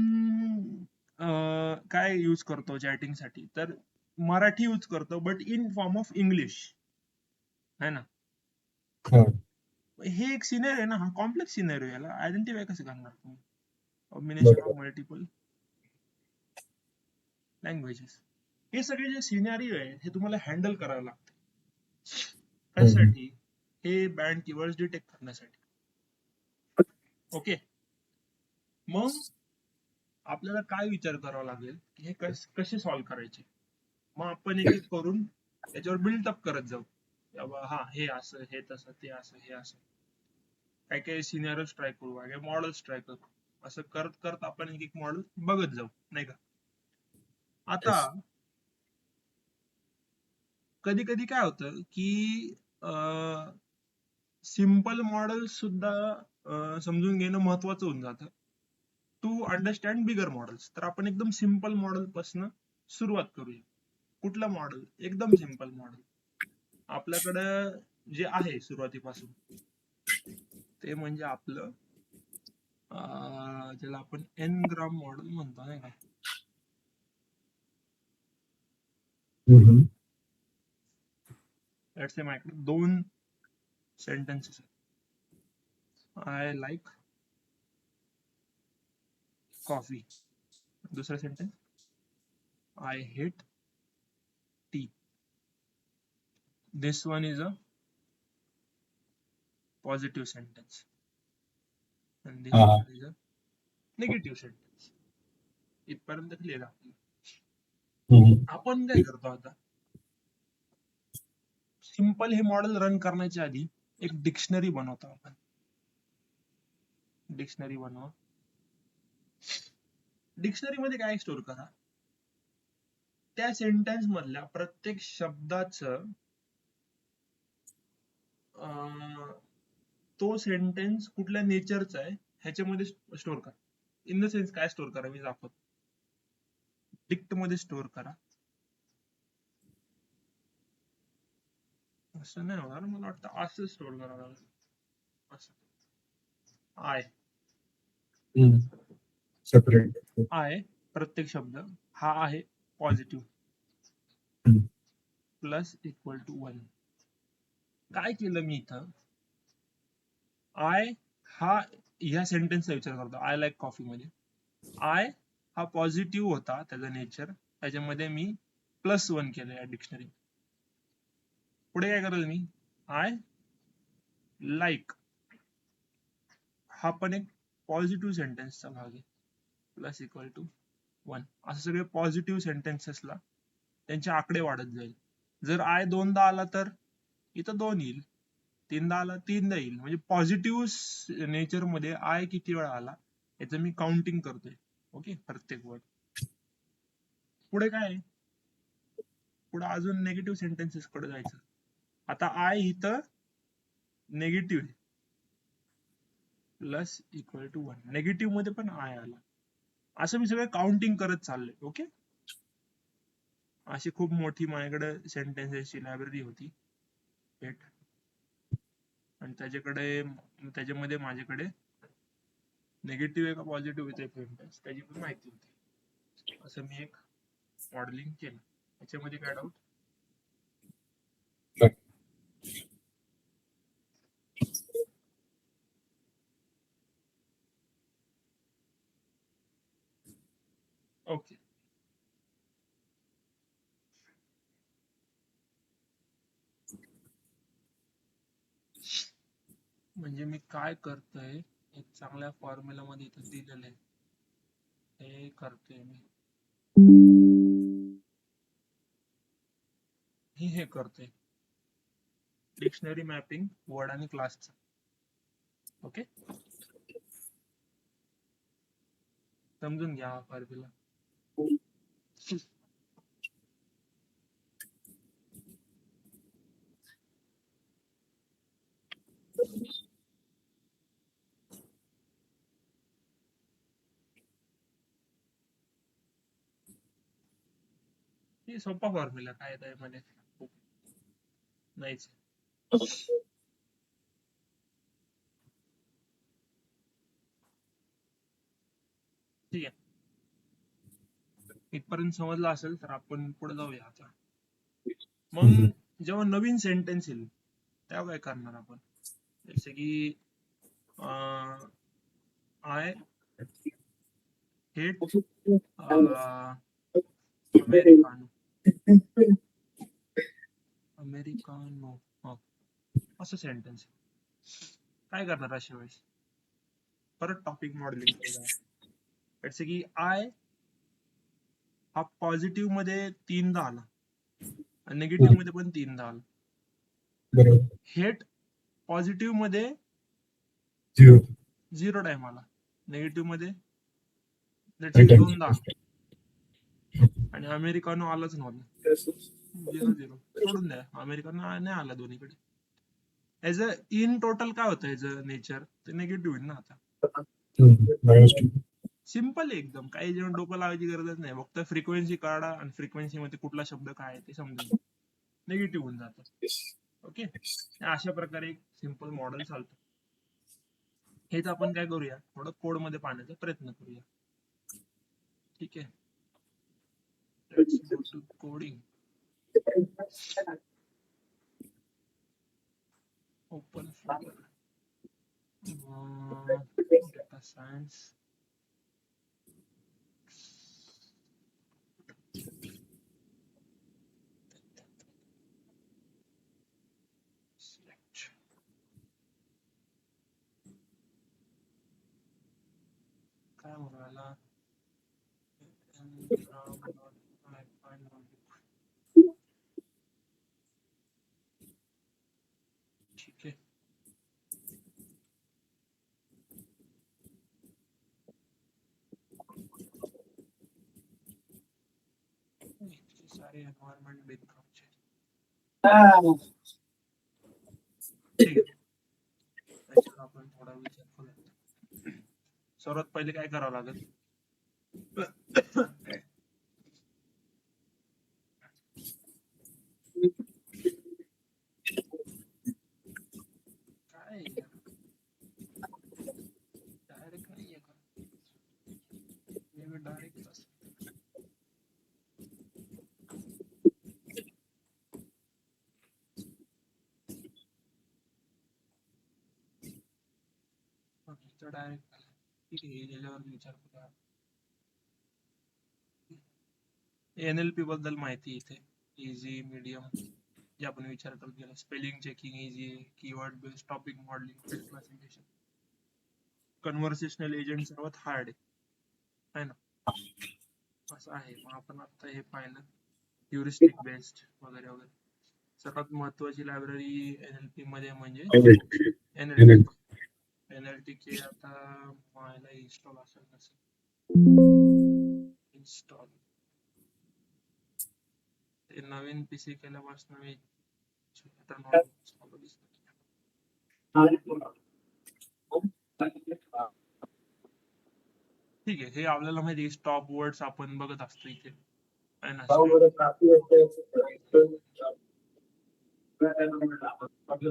काय यूज करतो चॅटिंग साठी तर मराठी यूज करतो but in form of English है ना. हे एक सिनेरियो आहे ना, हा कॉम्प्लेक्स सिनेरियो. याला आयडेंटिफाय कसं करणार तुम्ही? Combination of multiple languages. हे सगळे जे सिनेरियो आहे हे तुम्हाला हँडल करावं लागतं. कशासाठी? हे बँड कीवर्ड्स डिटेक्ट करण्यासाठी. ओके, मग आपल्याला काय विचार करावा लागेल की हे कसे सॉल्व्ह करायचे. मग आपण एक एक करून त्याच्यावर बिल्डअप करत जाऊ. बाबा हा हे असं, हे तसं, ते असं, हे असं. काय काय सिनेरियोज ट्राय करू, काय काय मॉडेल्स ट्राय करू. असं करत करत आपण एक एक मॉडेल बघत जाऊ, नाही का. आता कधी कधी काय होतं की सिंपल मॉडेल सुद्धा समजून घेणं महत्वाचं होऊन जातं टू अंडरस्टँड बिगर मॉडेल्स. तर आपण एकदम सिंपल मॉडेल पासून सुरुवात करूया. कुठलं मॉडेल? एकदम सिंपल मॉडेल आपल्याकडं जे आहे सुरुवातीपासून ते म्हणजे आपलं ज्याला आपण Ngram मॉडेल म्हणतो, नाही का. लेट्स से माझ्याकडे 2 सेंटेन्सेस आहेत. I like coffee. दुसरा sentence, I hate tea. This one is a positive sentence and this हा one is a negative sentence. इथपर्यंत क्लिअर आहे. हम्म. आपण काय करतो आता, सिंपल हे मॉडेल रन करण्याच्या आधी एक डिक्शनरी बनवतो आपण. डिक्शनरी बनवा. डिक्शनरी मध्ये काय स्टोअर करा, त्या सेंटेन्स मधल्या प्रत्येक शब्दाचं तो सेंटेन्स कुठल्या नेचरचा आहे ह्याच्यामध्ये स्टोअर करा. इन द सेन्स काय स्टोअर करा मी दाखवतो. डिक्ट मध्ये स्टोअर करा. असं नाही होणार, मला वाटतं असं स्टोअर करावं लागेल. असं आय सेपरेट. आय प्रत्येक शब्द हा आहे पॉझिटिव्ह प्लस इक्वल टू 1. काय केलं मी इथं, आय हा ह्या सेंटेन्सचा विचार करतो. आय लाईक कॉफी मध्ये आय हा पॉझिटिव्ह होता त्याचा नेचर, त्याच्यामध्ये मी +1 केलं या डिक्शनरी. पुढे काय करेल मी, आय लाईक हा पण एक पॉझिटिव्ह सेंटेन्सचा भाग आहे, प्लस इक्वल टू 1. असं सगळे पॉझिटिव्ह सेंटेन्सेसला त्यांचे आकडे वाढत जाईल. जर आय 2दा आला तर इथं 2 येईल, 3दा आला 3दा येईल. म्हणजे पॉझिटिव्ह नेचर मध्ये आय किती वेळा आला याचं मी काउंटिंग करतोय. ओके, प्रत्येक वर्ड. पुढे काय आहे, पुढे अजून नेगेटिव्ह सेंटेन्सेस कडे जायचं. आता आय इथं negative plus equal to 1. Negative मध्ये पण आय आला. असं मी सगळं काउंटिंग करत चाललंय. ओके, अशी खूप मोठी माझ्याकडे सेंटेन्सेसची लायब्ररी होती पेट, आणि त्याच्यामध्ये माझ्याकडे नेगेटिव्ह आहे का पॉझिटिव्ह आहे सेंटेन्स त्याची पण माहिती होती. असं मी एक मॉडेलिंग केलं. याच्यामध्ये काय डाऊट? ओके, म्हणजे मी काय करतोय, एक चांगल्या फॉर्म्युला मध्ये इथं दिलेलं आहे, हे करतोय मी. हे करतोय डिक्शनरी मॅपिंग वर्ड आणि क्लासचं. ओके, समजून घ्या हा फॉर्म्युला. हे सोपा फॉर्म्युला, काय आहे मध्ये नाहीच. ठीक आहे, इथपर्यंत समजलं असेल तर आपण पुढे जाऊया आता. मग जेव्हा नवीन सेंटेन्स येईल तेव्हा काय करणार आपण, जसे की आय हेट अमेरिकानो. अमेरिकानो असं सेंटेन्स काय करणार अशा वेळेस, परत टॉपिक मॉडेलिंग कडे. जसे की आय हा पॉझिटिव्ह मध्ये 3दा आला आणि निगेटिव्ह मध्ये पण 3दा आला. बरोबर. हेट पॉझिटिव्ह मध्ये 0 टाइम आला, निगेटिव्ह मध्ये 2दा, आणि अमेरिकानो आलाच नव्हता. 0-0 सोडून द्या, अमेरिकानो नाही आला दोन्हीकडे. ऍज अ इन टोटल काय होतं ऍज अ नेचर, ते निगेटिव्ह होईल ना. आता सिंपल आहे एकदम, काही जेवण डोकं लावायची गरजच नाही. फक्त फ्रिक्वेन्सी काढा आणि फ्रिक्वेन्सी मध्ये कुठला शब्द काय आहे ते समजून निगेटिव्ह होऊन जातं. ओके, अशा प्रकारे एक सिंपल मॉडेल चालतं. हेच आपण काय करूया, थोडं कोड मध्ये पाहण्याचा प्रयत्न करूया. ठीक आहे, let's go to coding. Open floor, data science, काय म्हणाला, ठीक आहे. इतके सारे एन्व्हायरमेंट बेनकामचे. ठीक आहे, त्याच्यावर आपण थोडा विचार करूया. सर्वात पहिले काय करावं लागेल, काय डायरेक्ट नाहीये का, डायरेक्ट डायरेक्ट ठीक आहे, याच्यावर विचार करूया. NLP बद्दल माहिती इथे, इझी, मीडियम, जे आपण विचार करत गेलो. Spelling checking easy, keyword based, topic modelling, text classification. Conversational agent सर्वात हार्ड आहे ना, असं आहे. मग आपण आता हे पाहिलं, ह्युरिस्टिक बेस्ड वगैरे वगैरे. सर्वात महत्वाची लायब्ररी NLP मध्ये म्हणजे NLT के आता मला इन्स्टॉल असेल नसेल, इन्स्टॉल ते नवीन PC केल्यापासून मी ठीक आहे. हे आपल्याला माहिती आहे, स्टॉप वर्ड्स आपण बघत असतो इथे आहे ना.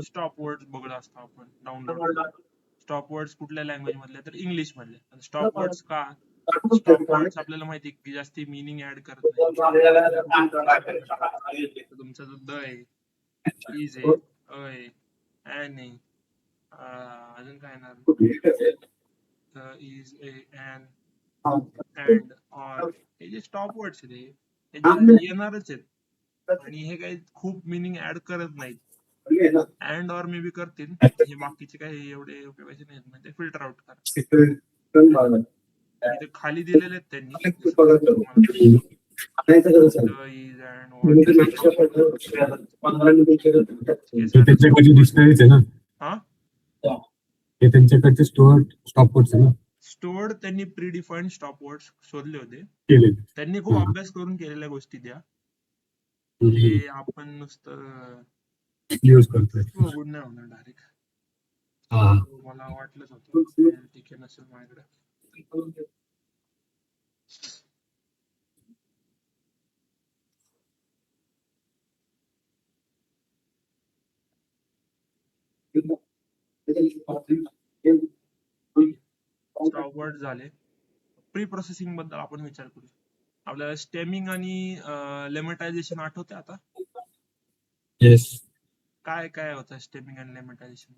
स्टॉप वर्ड्स बघत असतो आपण डाउनलोड. स्टॉप वर्ड्स कुठल्या लँग्वेज मधले, तर इंग्लिश मधले. स्टॉप वर्ड्स का, स्टॉप वर्ड्स आपल्याला माहिती आहे की जास्ती मिनिंग ऍड करत नाही. तुमचा जो द आहे, इज आहे, आहे, ॲन आहे, अजून काय येणार, इज, ॲन, अँड, ऑर, हे जे स्टॉप वर्ड्स आहेत हे येणारच आहेत आणि हे काही खूप मिनिंग ऍड करत नाहीत. अँड ऑर मे बी करतील, हे बाकीचे काही एवढे उपयोगाचे नाहीत, म्हणजे फिल्टर आउट करा. इथे खाली दिलेले आहेत त्यांनी, डिक्शनरीज आहे ना, हा, हे त्यांच्याकडचे स्टॉप वर्ड्स आहे ना, स्टोअर्ड त्यांनी प्री डिफाईन्ड स्टॉप वर्ड्स शोधले होते. केले. त्यांनी खूप अभ्यास करून केलेल्या गोष्टी द्या, हे आपण नुसतं यूज करतोय. बघून नाही होणार डायरेक्ट. मला वाटलंच होतं ठीक आहे, नसेल माझ्याकडे. स्टॉप वर्ड झाले. प्री प्रोसेसिंग बद्दल आपण विचार करू. आपल्याला स्टेमिंग आणि लेमटायझेशन आठवते आता? येस. काय काय होतं स्टेमिंग आणि लेमटायझेशन?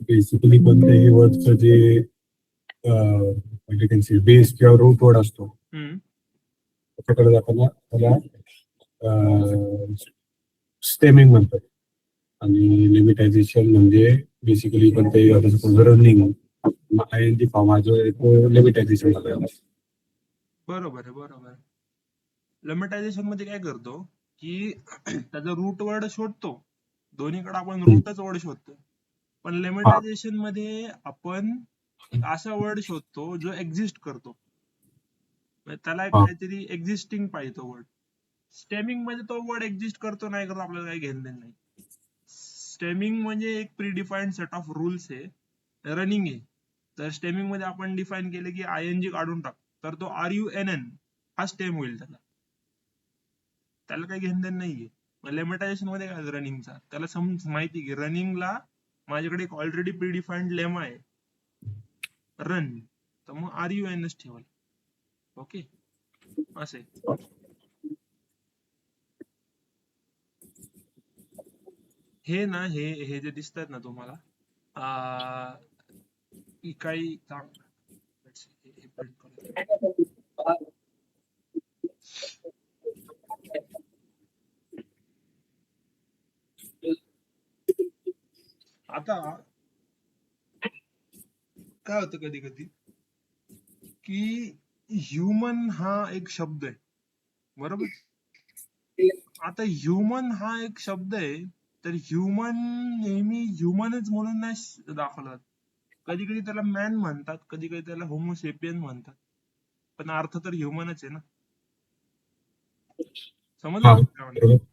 बेसिकली कोणत्याही वर्डचं जे म्हणजे बेस किंवा रूट वर्ड असतो, त्याच्याकडे जाताना त्याला स्टेमिंग म्हणतात. आणि लिमिटायझेशन म्हणजे बेसिकली कोणत्याही रनिंग ING फॉर्म हा जो आहे तो लिमिटायझेशन झाला. बरोबर आहे, बरोबर. लेमटायझेशन मध्ये काय करतो की त्याचा रूट वर्ड शोधतो, दोन्हीकडे आपण रूटच वर्ड शोधतो. पण लेमटायझेशन मध्ये आपण एक असा वर्ड शोधतो जो एक्झिस्ट करतो, त्याला एक काहीतरी एक्झिस्टिंग पाहिजे तो वर्ड. स्टेमिंग मध्ये तो वर्ड एक्झिस्ट करतो नाही करतो आपल्याला काही घेणं देणं नाही. स्टेमिंग म्हणजे एक प्रीडिफाईन्ड सेट ऑफ रूल्स आहे. रनिंग आहे, तर स्टेमिंग मध्ये आपण डिफाईन केले की ING काढून टाक, तर तो RUNN हा स्टेम होईल. त्याला काही घेणं देणं नाहीये. लेमटायझेशन मध्ये काय रनिंगचा, त्याला माहिती की रनिंगला माझ्याकडे एक ऑलरेडी प्रीडिफाईन्ड लेमा आहे, रन, तर मग RUN ठेवल. ओके, असे. हे ना हे जे दिसतात ना तुम्हाला काही हे print करू. आता काय होतं कधी कधी की ह्युमन हा एक शब्द आहे, बरोबर. आता ह्युमन हा एक शब्द आहे, तर ह्युमन नेहमी ह्युमनच म्हणून नाही दाखवला जात. कधी कधी त्याला मॅन म्हणतात, कधी कधी त्याला होमोसेपियन म्हणतात, पण अर्थ तर ह्युमनच आहे ना. समजलं हा का काय म्हणतो? बरोबर.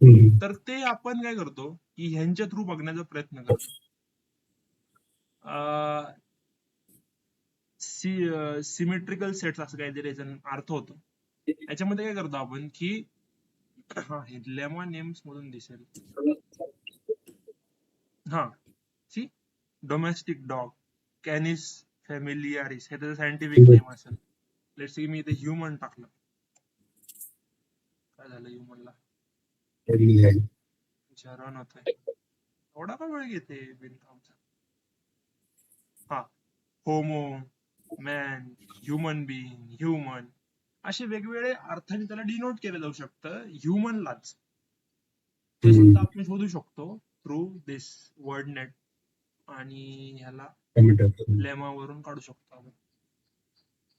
हम्म. तर ते आपण काय करतो की ह्यांच्या थ्रू बघण्याचा प्रयत्न करतो. सिमेट्रिकल सेट्स असं काहीतरी याचा अर्थ होतो. याच्यामध्ये काय करतो आपण की हा हे लेमा नेम्स मधून दिसेल. हा सी डोमेस्टिक डॉग, कॅनिस फॅमिलियारिस, हे त्याचं सायंटिफिक नेम असेल. लेट्स सी मी इथे ह्युमन टाकलं, काय झालं ह्युमनला? रन होतंय. थोडा का वेळ घेते बिनकामचा. हा homo, man, human being, human, असे वेगवेगळे अर्थाने त्याला डिनोट केलं जाऊ शकतं ह्युमनलाच. ते सुद्धा आपण शोधू शकतो थ्रू दिस वर्ड नेट, आणि ह्याला लेमावरून काढू शकतो आपण.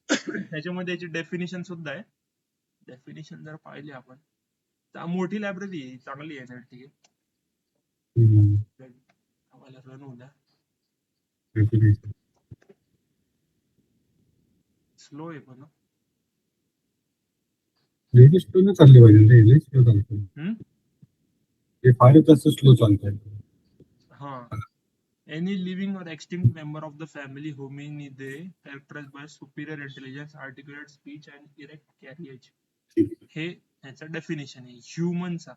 ह्याच्यामध्ये याची डेफिनेशन सुद्धा आहे. डेफिनेशन जर पाहिली आपण तर मोठी लायब्ररी आहे, चांगली आहे, ठीक आहे. आम्हाला रन होऊ द्या. स्लो आहे पण. चालले पाहिजे, ते फारच जास्त स्लो चालतंय. हा any living or extinct member of the family Hominidae characterized by superior intelligence, articulate speech and erect carriage. हे ह्याचं डेफिनेशन आहे ह्युमनचा.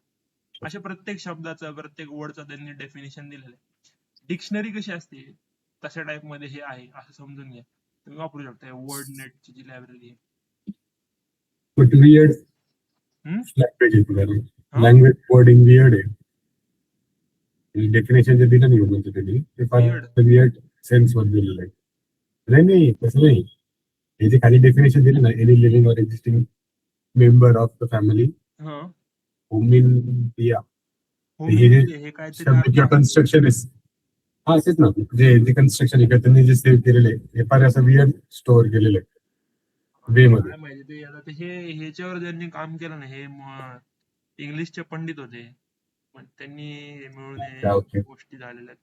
अशा प्रत्येक शब्दाचं, प्रत्येक वर्डचं त्यांनी डेफिनेशन दिलेलं आहे. डिक्शनरी कशी असते तशा टाइप मध्ये हे आहे असं समजून घ्या. तुम्ही वापरू शकता वर्ड नेटची जी लायब्ररी आहे. But weird language आहे तुला. लँग्वेज वर्डिंग वियर्ड आहे. डेफिनेशन जे दिलं नाही म्हणजे ते फार वियर्ड सेन्स मध्ये दिलेलं आहे. नाही तसं नाही. हे जे खाली डेफिनेशन दिले ना, any living or existing member of the family hominia, हे जे शब्द किंवा कन्स्ट्रक्शन आहे, हा तेच ना, जे कन्स्ट्रक्शन आहे त्यांनी जे सेव्ह केलेलं आहे हे फार असं वियर्ड स्टोअर केलेलं आहे वे मध्ये. काय माहिती ते आता ते हे ह्याच्यावर ज्यांनी काम केलं ना, हे इंग्लिशचे पंडित होते, पण त्यांनी मिळून हे गोष्टी झालेल्या आहेत.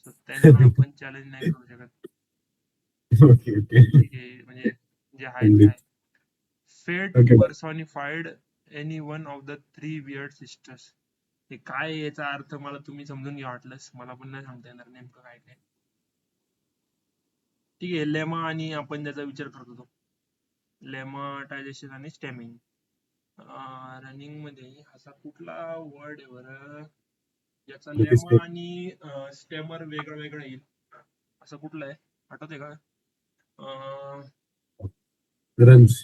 So त्यांना आपण चॅलेंज नाही करू शकत. हे म्हणजे जे आहे ते आहे. Fate personified any one of the 3 weird sisters. हे काय आहे याचा अर्थ मला तुम्ही समजून घ्या वाटलंस, मला पण नाही सांगता येणार नेमकं काय काय. ठीक आहे, लेमा आणि आपण ज्याचा विचार करत होतो, लेमाटायझेशन आणि स्टेमिंग. रनिंग मध्ये असा कुठला वर्ड आहे बरं याचा लेमा आणि स्टेमर वेगळा वेगळा येईल, असं कुठलं आहे आठवते का? रन्स.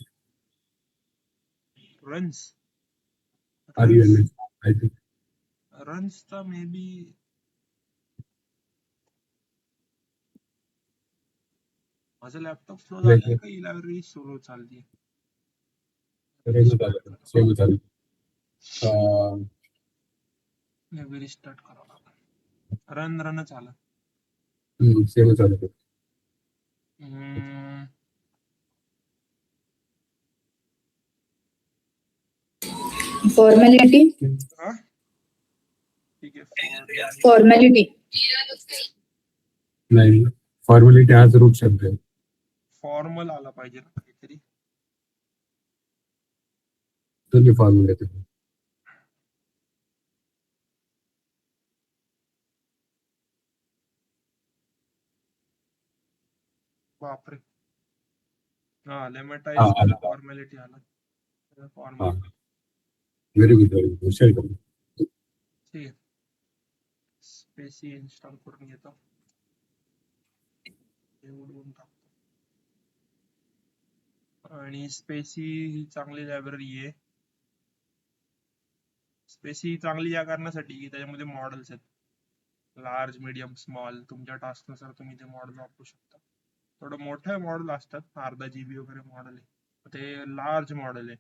रन्स रन्सचा मे बी माझा लॅपटॉप स्लो झालाय का ही लायब्ररी स्लो चालली? मे बी रिस्टार्ट करावं लागेल. रनच आलं. सेम चालत. फॉर्मॅलिटी. ठीक आहे, फॉर्मॅलिटी नाही, फॉर्मॅलिटी हाच रूट शब्द आहे. फॉर्मल आला पाहिजे ना काहीतरी. तुम्ही फॉर्मॅलिटी बापरे. हा लेमटाइज फॉर्मॅलिटी आला. व्हेरी गुड, व्हेरी गुड, हुशार करू. ठीक आहे, स्पेसी इन्स्टॉल करून घेतो. आणि स्पेसी ही चांगली लायब्ररी आहे. स्पेसी चांगली या कारणासाठी की त्याच्यामध्ये मॉडेल्स आहेत लार्ज मीडियम स्मॉल तुमच्या टास्क नुसार तुम्ही ते मॉडेल वापरू शकता. थोडं मोठे मॉडेल असतात 1/2 GB वगैरे मॉडेल आहे ते लार्ज मॉडेल आहे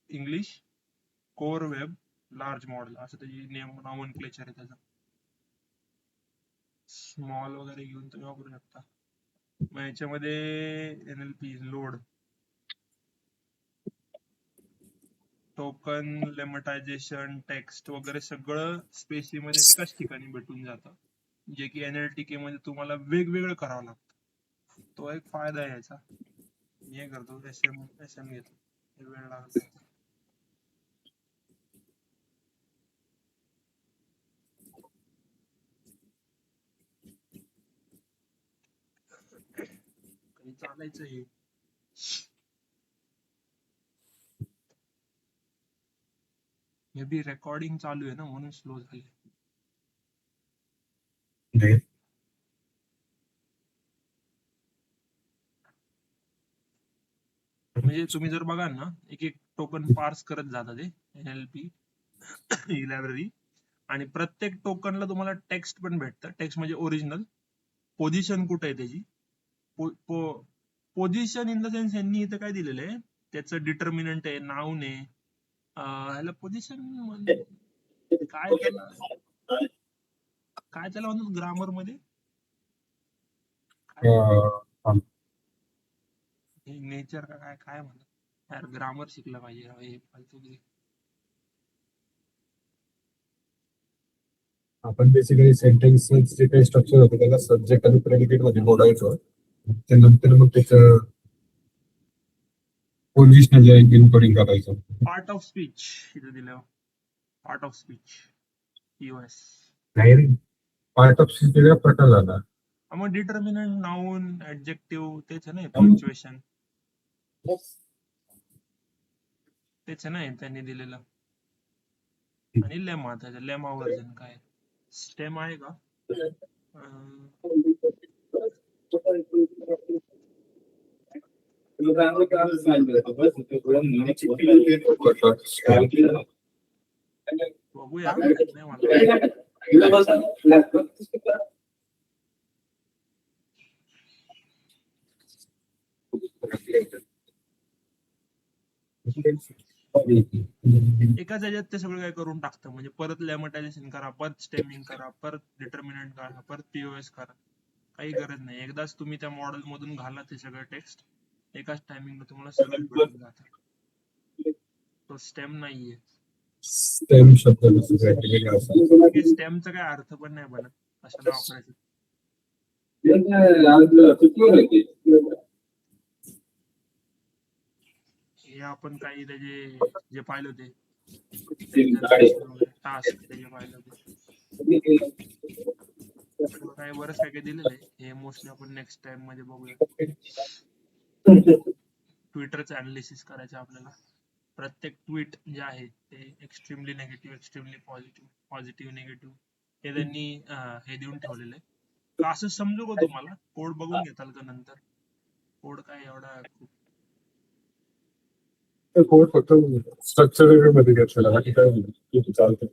English core web large model असं त्याची नॉमनक्लेचर आहे त्याचं. स्मॉल वगैरे घेऊन तुम्ही वापरू शकता. मग याच्यामध्ये NLP लोड टोकन लेमटायझेशन टेक्स्ट वगैरे सगळं स्पेसी मध्ये एकाच ठिकाणी भेटून जातं जे की NLTK मध्ये तुम्हाला वेगवेगळं करावं लागतं. तो एक फायदा आहे याचा. मी हे करतो SM घेतो वेळ लागला. काही चालायचं हे मे बी रेकॉर्डिंग चालू आहे ना म्हणून स्लो झाले. म्हणजे तुम्ही जर बघाल ना एक एक टोकन पार्स करत जातात ते NLP ही लायब्ररी आणि प्रत्येक टोकनला तुम्हाला टेक्स्ट पण भेटतं. टेक्स्ट म्हणजे ओरिजिनल पोझिशन कुठे आहे त्याची पोझिशन इन द सेन्स यांनी इथं काय दिलेलं आहे त्याचं डिटर्मिनंट आहे नाऊन आहे ह्याला पोझिशन काय त्याला म्हणतात ग्रामर मध्ये नेचर का काय काय म्हणतात यार ग्रामर शिकलं पाहिजे हे फालतू आपण बेसिकली सेंटेन्स जे काही स्ट्रक्चर होतं त्याला सब्जेक्ट आणि प्रेडिकेट मध्ये मोडायचं त्यानंतर मग त्याचं पोझिशनल इन्कोडिंग करायचं. पार्ट ऑफ स्पीच इथं दिलं पार्ट ऑफ स्पीच POS नाही रे पार्ट ऑफ स्पीच वेगळा प्रकार झाला. मग डिटर्मिनंट नाऊन ऍडजेक्टिव्ह तेच आहे ना पंक्च्युएशन तेच आहे ना त्यांनी दिलेलं आणि लेमा त्याचं लेमा व्हर्जन काय स्टेम आहे का बघूया नाही मला एकाच ह्याच्यात ते सगळं काय करून टाकतं म्हणजे परत लेमटायझेशन करा परत स्टेमिंग करा परत डिटर्मिनंट करा परत POS करा काही गरज नाही एकदाच तुम्ही त्या मॉडेल मधून घाला ते सगळं टेक्स्ट एकाच टायमिंगला तुम्हाला सगळं भेटून जातं. तो स्टेम नाहीये स्टेम शब्द स्टेमचा काय अर्थ पण नाही बनत कशाला वापरायचं हे आपण काही त्याचे जे पाहिलं होते टास्क त्याचे पाहिलं होते काय बरंच काय काय दिलेलं आहे हे मोस्टली आपण नेक्स्ट टाइम मध्ये बघूया. ट्विटरचं अनालिसिस करायचं आपल्याला प्रत्येक ट्विट जे आहे ते extremely negative extremely positive negative हे त्यांनी हे देऊन ठेवलेलं आहे का असं समजू का तुम्हाला कोड बघून घेताल का नंतर कोड काय एवढा कोड फक्त स्ट्रक्चर मध्ये घेतलेला बाकी काय चालतं.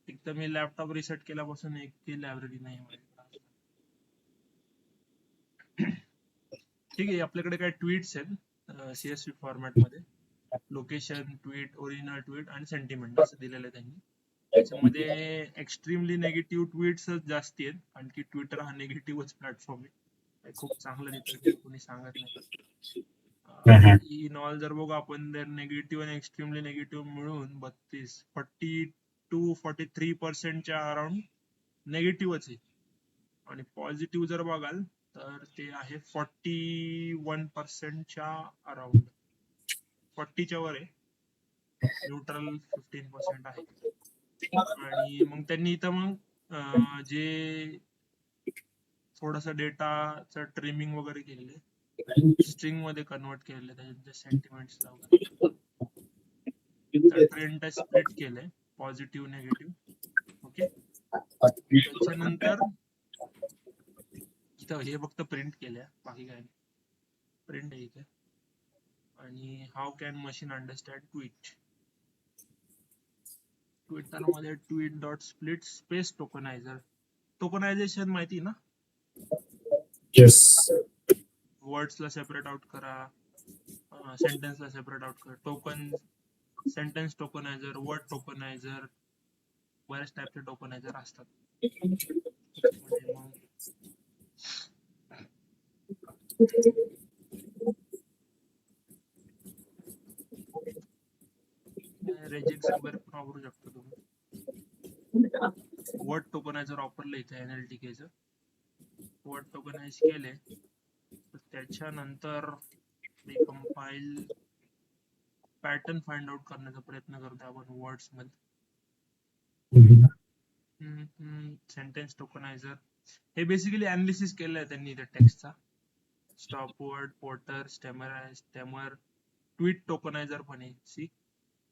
एक तर मी लॅपटॉप रिसेट केल्यापासून एक ती लायब्ररी नाही ठीक आहे आपल्याकडे काय ट्विट्स आहेत CSV फॉर्मॅट मध्ये लोकेशन ट्विट ओरिजिनल ट्विट आणि सेंटिमेंट असं दिलेलं आहे त्यांनी त्याच्यामध्ये एक्स्ट्रीमली निगेटिव्ह ट्विट्स जास्ती आहेत आणखी ट्विटर हा निगेटिव्हच प्लॅटफॉर्म आहे खूप चांगलं देतं कोणी सांगत नाही इन ऑल जर बघू आपण तर निगेटिव्ह आणि एक्स्ट्रीमली निगेटिव्ह मिळून 42-43% च्या अराउंड निगेटिव्हच आहे आणि पॉझिटिव्ह जर बघाल तर ते आहे 41% च्या अराउंड 40 च्या वर आहे न्यूट्रल 15% आहे आणि मग त्यांनी इथं मग जे थोडस डेटाचं ट्रिमिंग वगैरे केलेलं स्ट्रिंग मध्ये कन्वर्ट केलेलं त्याचे सेंटिमेंट्स वगैरे तर ट्रेंड टेस्ट स्प्लिट केलंय पॉझिटिव्ह निगेटिव्ह. ओके, त्याच्यानंतर इथं हे फक्त प्रिंट केल्या, बाकी काय नाही, प्रिंट आहे इथे. आणि how can machine understand tweet. Twitter मध्ये tweet dot split space tokenizer. Tokenization माहिती ना, येस. वर्ड्सला सेपरेट आउट करा, सेंटेन्सला सेपरेट आउट करा. Token, sentence tokenizer, word tokenizer, बऱ्याच टाईपचे टोकनायझर असतात. त्याच्यामध्ये मग रेजिक्स वगैरे पण वापरू शकतो तुम्ही. वर्ड टोकनायझर वापरलं इथे एनएलटीकेचं. वर्ड टोकनाइज केले तर त्याच्यानंतर रिकम्पाईल पॅटर्न फाइंड आउट करण्याचा प्रयत्न करतो आपण वर्ड्स मध्ये. सेंटेन्स टोकनायझर हे बेसिकली अनालिसिस केलंय त्यांनी त्या टेक्स्टचा. Stop word, porter, stemmer, tweet tokenizer पण आहे. सी,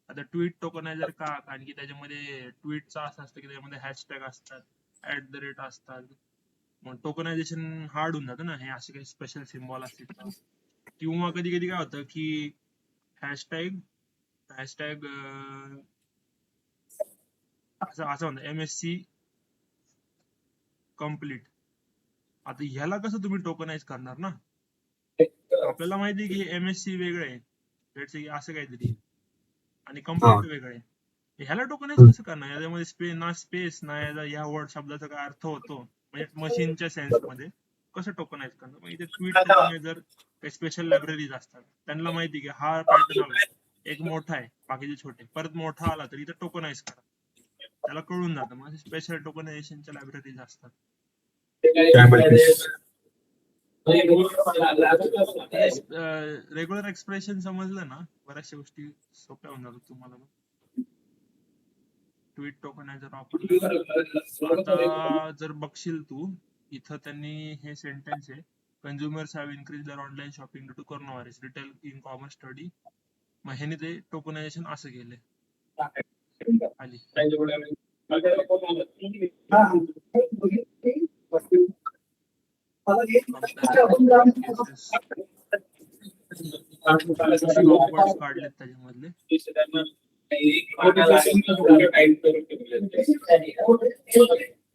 आता ट्वीट टोकनायझर का, कारण की त्याच्यामध्ये ट्वीटचं असं असतं की त्याच्यामध्ये हॅशटॅग असतात, @ असतात. मग टोकनायझेशन हार्ड होऊन जातं ना, हे असे काही स्पेशल सिम्बॉल असतील तर. किंवा कधी कधी काय होतं की हॅशटॅग हॅशटॅग असं म्हणतं MSC कम्प्लीट. आता ह्याला कसं तुम्ही टोकनाइज करणार ना, आपल्याला माहिती आहे की MSC वेगळं आहे, असं काहीतरी, आणि कम्प्लीट वेगळं आहे. ह्याला टोकनाइज कसं करणार, याच्यामध्ये ना स्पेस ना या वर्ड शब्दाचा काय अर्थ होतो, म्हणजे मशीनच्या सेन्स मध्ये कसं टोकनाइज करणार. मग इथे ट्वीट टोकनायझर काही स्पेशल लायब्ररीज असतात, त्यांना माहिती की हा पॅटर्न आला, एक मोठा आहे बाकीचे छोटे, परत मोठा आला तर इथे टोकनाइज करा, त्याला कळून जातं. मग स्पेशल टोकनायझेशनच्या लायब्ररीज असतात. रेग्युलर एक्सप्रेशन समजलं ना, बऱ्याचशा गोष्टी सोप्या होऊन जातात तुम्हाला. ट्वीट टोकनायझर वापरलं. आता जर बघशील तू, इथं त्यांनी हे सेंटेन्स आहे, consumers have increase their online shopping due to coronavirus, retail in commerce study. मग ह्याने ते टोकनायझेशन असं केलंय खाली. स्टॉप वर्ड्स काढलेत त्याच्यामधले.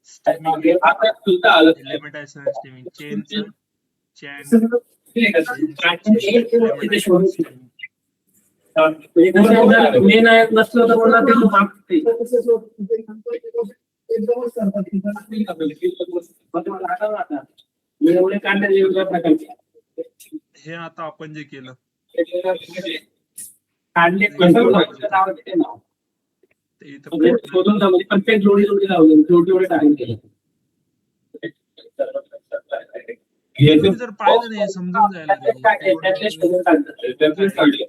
स्टेमिंग, लिमिटेशन स्टेमिंग, चेनचं चॅन, हे आता आपण जे केलं ते इथं जोडी लावली. तुम्ही जर पाहिलं नाही समजून जायला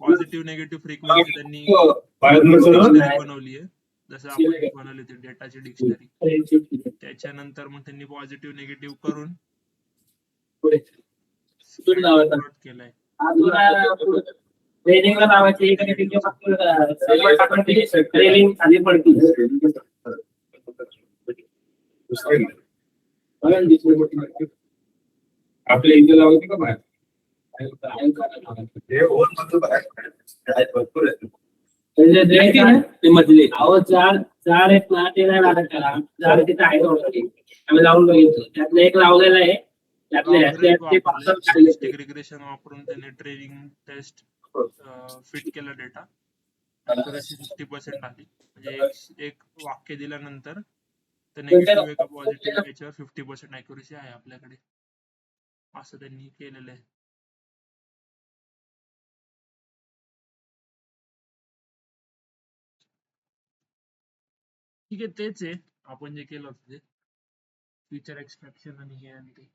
पॉझिटिव्ह निगेटिव्ह फ्रिक्वेन्सी त्यांनी डिक्शनरी बनवली आहे, जसं आपण बनवली होती डेटाची डिक्शनरी. त्याच्यानंतर मग त्यांनी पॉझिटिव्ह निगेटिव्ह करून केलंय. ट्रेनिंगला लावायची ट्रेनिंग खाली पडती. आपल्या इथे लावायची का बाहेर? भरपूर आहे ते मधले. अहो झाड आहेत ना, ते नाही लागत त्याला. झाड तिथे आहे, आम्ही लावून बघितलं, त्यातलं एक लावलेलं आहे. रिग्रेशन वापरून त्याने ट्रेनिंग टेस्ट फिट केला डेटा. अॅक्युरसी 50% आली, म्हणजे एक वाक्य दिल्यानंतर तर निगेटिव्ह एका पॉझिटिव्ह याच्यावर 50% अॅक्युरसी आहे आपल्याकडे, असं त्यांनी केलेलं आहे. ठीक आहे, तेच आहे आपण जे केलं होतं ते फीचर एक्सट्रॅक्शन आणि हे आणि ते.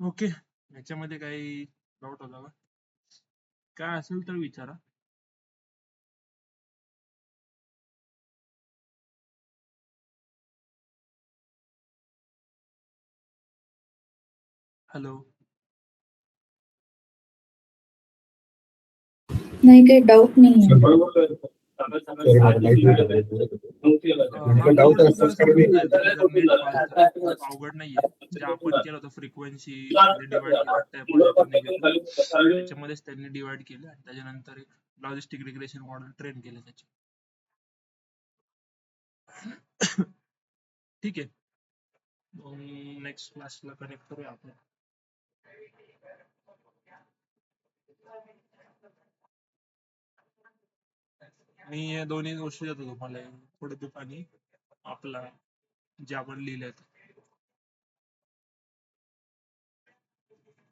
ओके, याच्यामध्ये काही डाऊट होता का? काय असेल तर विचारा. हॅलो. नाही, काही डाऊट नाही. सर मला माहिती होतं. नेमकं doubt असतोच कारण मी- अवघड नाहीये. जे आपण केलं होतं फ्रिक्वेन्सी डिवाइड केलं त्याच्यामध्येच त्यांनी डिवाइड केलं आणि त्याच्यानंतर लॉजिस्टिक रिग्रेशन मॉडेल ट्रेन केलं त्याचे. ठीक आहे, नेक्स्ट क्लासला कनेक्ट करूया आपण. मी या दोन्ही गोष्टी देतो तुम्हाला, पुढे आणि आपला जे आपण लिहिलंय